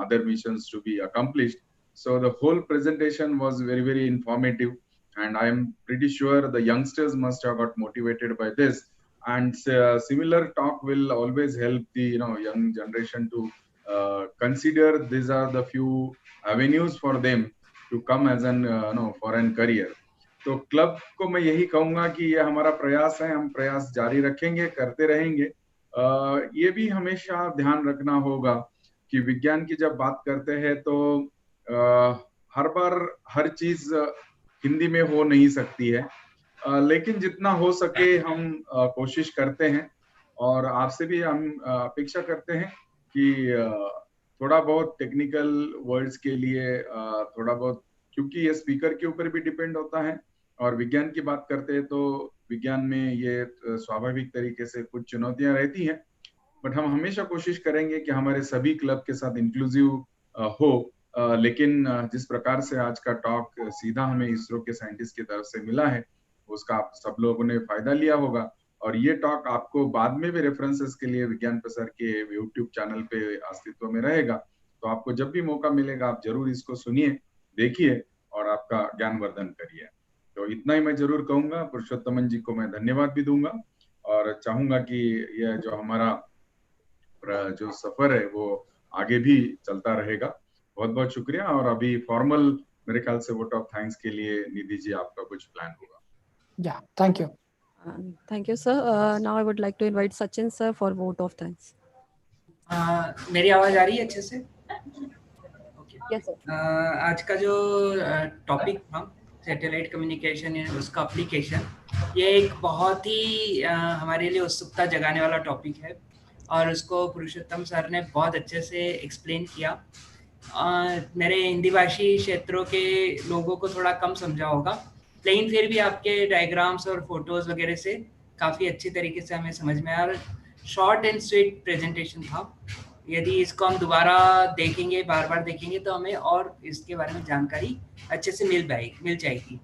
other missions to be accomplished. So the whole presentation was very, very informative, and I am pretty sure the youngsters must have got motivated by this. And similar talk will always help the young generation to consider these are the few avenues for them to come as an foreign career. तो club को मैं यही कहूंगा कि ये हमारा प्रयास है, हम प्रयास जारी रखेंगे, करते रहेंगे. ये भी हमेशा ध्यान रखना होगा कि विज्ञान की जब बात करते हैं तो हर बार हर चीज हिंदी में हो नहीं सकती है, लेकिन जितना हो सके हम कोशिश करते हैं, और आपसे भी हम अपेक्षा करते हैं कि थोड़ा बहुत टेक्निकल वर्ड्स के लिए थोड़ा बहुत, क्योंकि ये स्पीकर के ऊपर भी डिपेंड होता है, और विज्ञान की बात करते हैं तो विज्ञान में ये स्वाभाविक तरीके से कुछ चुनौतियां रहती हैं, बट हम हमेशा कोशिश करेंगे कि हमारे सभी क्लब के साथ इंक्लूसिव हो. लेकिन जिस प्रकार से आज का टॉक सीधा हमें इसरो के साइंटिस्ट की तरफ से मिला है, उसका आप सब लोगों ने फायदा लिया होगा, और ये टॉक आपको बाद में भी रेफरेंसेस के लिए विज्ञान प्रसार के यूट्यूब चैनल पे अस्तित्व में रहेगा. तो आपको जब भी मौका मिलेगा आप जरूर इसको सुनिए, देखिए और आपका ज्ञानवर्धन करिए. तो इतना ही मैं जरूर कहूंगा. पुरुषोत्तमन जी को मैं धन्यवाद भी दूंगा और चाहूंगा कि यह जो हमारा जो सफर है वो आगे भी चलता रहेगा. बहुत बहुत शुक्रिया. और अभी फॉर्मल मेरे ख्याल से वोट ऑफ थैंक्स के लिए निधि जी आपका कुछ प्लान होगा. Thank you. Thank you, sir. Now I would like to invite Sachin sir for vote of thanks. मेरी आवाज आ रही है अच्छे से? Okay. Yes, sir. आज का जो टॉपिक था सैटेलाइट कम्युनिकेशन या उसका एप्लीकेशन, ये एक बहुत ही हमारे लिए उत्सुकता जगाने वाला टॉपिक है और उसको पुरुषोत्तम सर ने बहुत अच्छे से एक्सप्लेन किया। मेरे हिंदी भाषी क्षेत्रों के लोगों को थोड़ा कम समझा होगा, लेकिन फिर भी आपके डायग्राम्स और फोटोज़ वगैरह से काफ़ी अच्छी तरीके से हमें समझ में आया और शॉर्ट एंड स्वीट प्रेजेंटेशन था। यदि इसको हम दोबारा देखेंगे, बार बार देखेंगे, तो हमें और इसके बारे में जानकारी अच्छे से मिल जाएगी।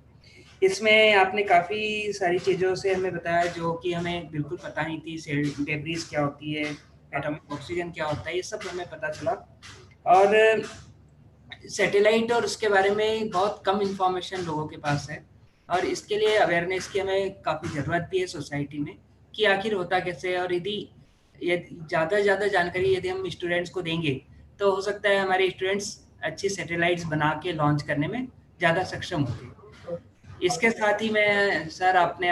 इसमें आपने काफ़ी सारी चीज़ों से हमें बताया जो कि हमें बिल्कुल पता नहीं थी। सेल डेब्रीज क्या होती है, एटॉमिक ऑक्सीजन क्या होता है, ये सब हमें पता चला। और सैटेलाइट और उसके बारे में बहुत कम इंफॉर्मेशन लोगों के पास है और इसके लिए अवेयरनेस की हमें काफ़ी ज़रूरत भी है सोसाइटी में कि आखिर होता कैसे है। और यदि ज़्यादा से ज़्यादा जानकारी यदि हम स्टूडेंट्स को देंगे तो हो सकता है हमारे स्टूडेंट्स अच्छी सैटेलाइट्स बना के लॉन्च करने में ज़्यादा सक्षम होंगे। इसके साथ ही मैं सर, आपने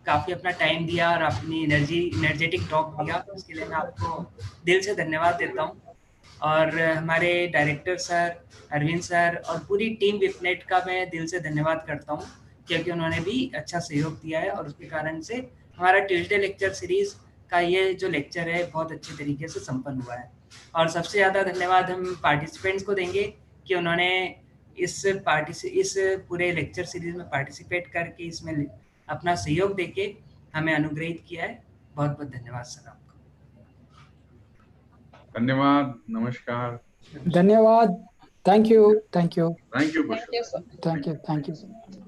काफ़ी अपना टाइम दिया और अपनी एनर्जेटिक टॉक दिया, इसके लिए मैं आपको दिल से धन्यवाद देता हूँ। और हमारे डायरेक्टर सर अरविंद सर और पूरी टीम विपनेट का मैं दिल से धन्यवाद करता हूँ, क्योंकि उन्होंने भी अच्छा सहयोग दिया है और उसके कारण से हमारा ट्यूसडे लेक्चर सीरीज का ये जो लेक्चर है बहुत अच्छे तरीके से संपन्न हुआ है। और सबसे ज़्यादा धन्यवाद हम पार्टिसिपेंट्स को देंगे कि उन्होंने इस पूरे लेक्चर सीरीज में पार्टिसिपेट करके इसमें अपना सहयोग देके हमें अनुग्रहित किया है। बहुत बहुत धन्यवाद सर आपका। धन्यवाद, नमस्कार। धन्यवाद। Thank you. Thank you Thank you, sir. Thank you.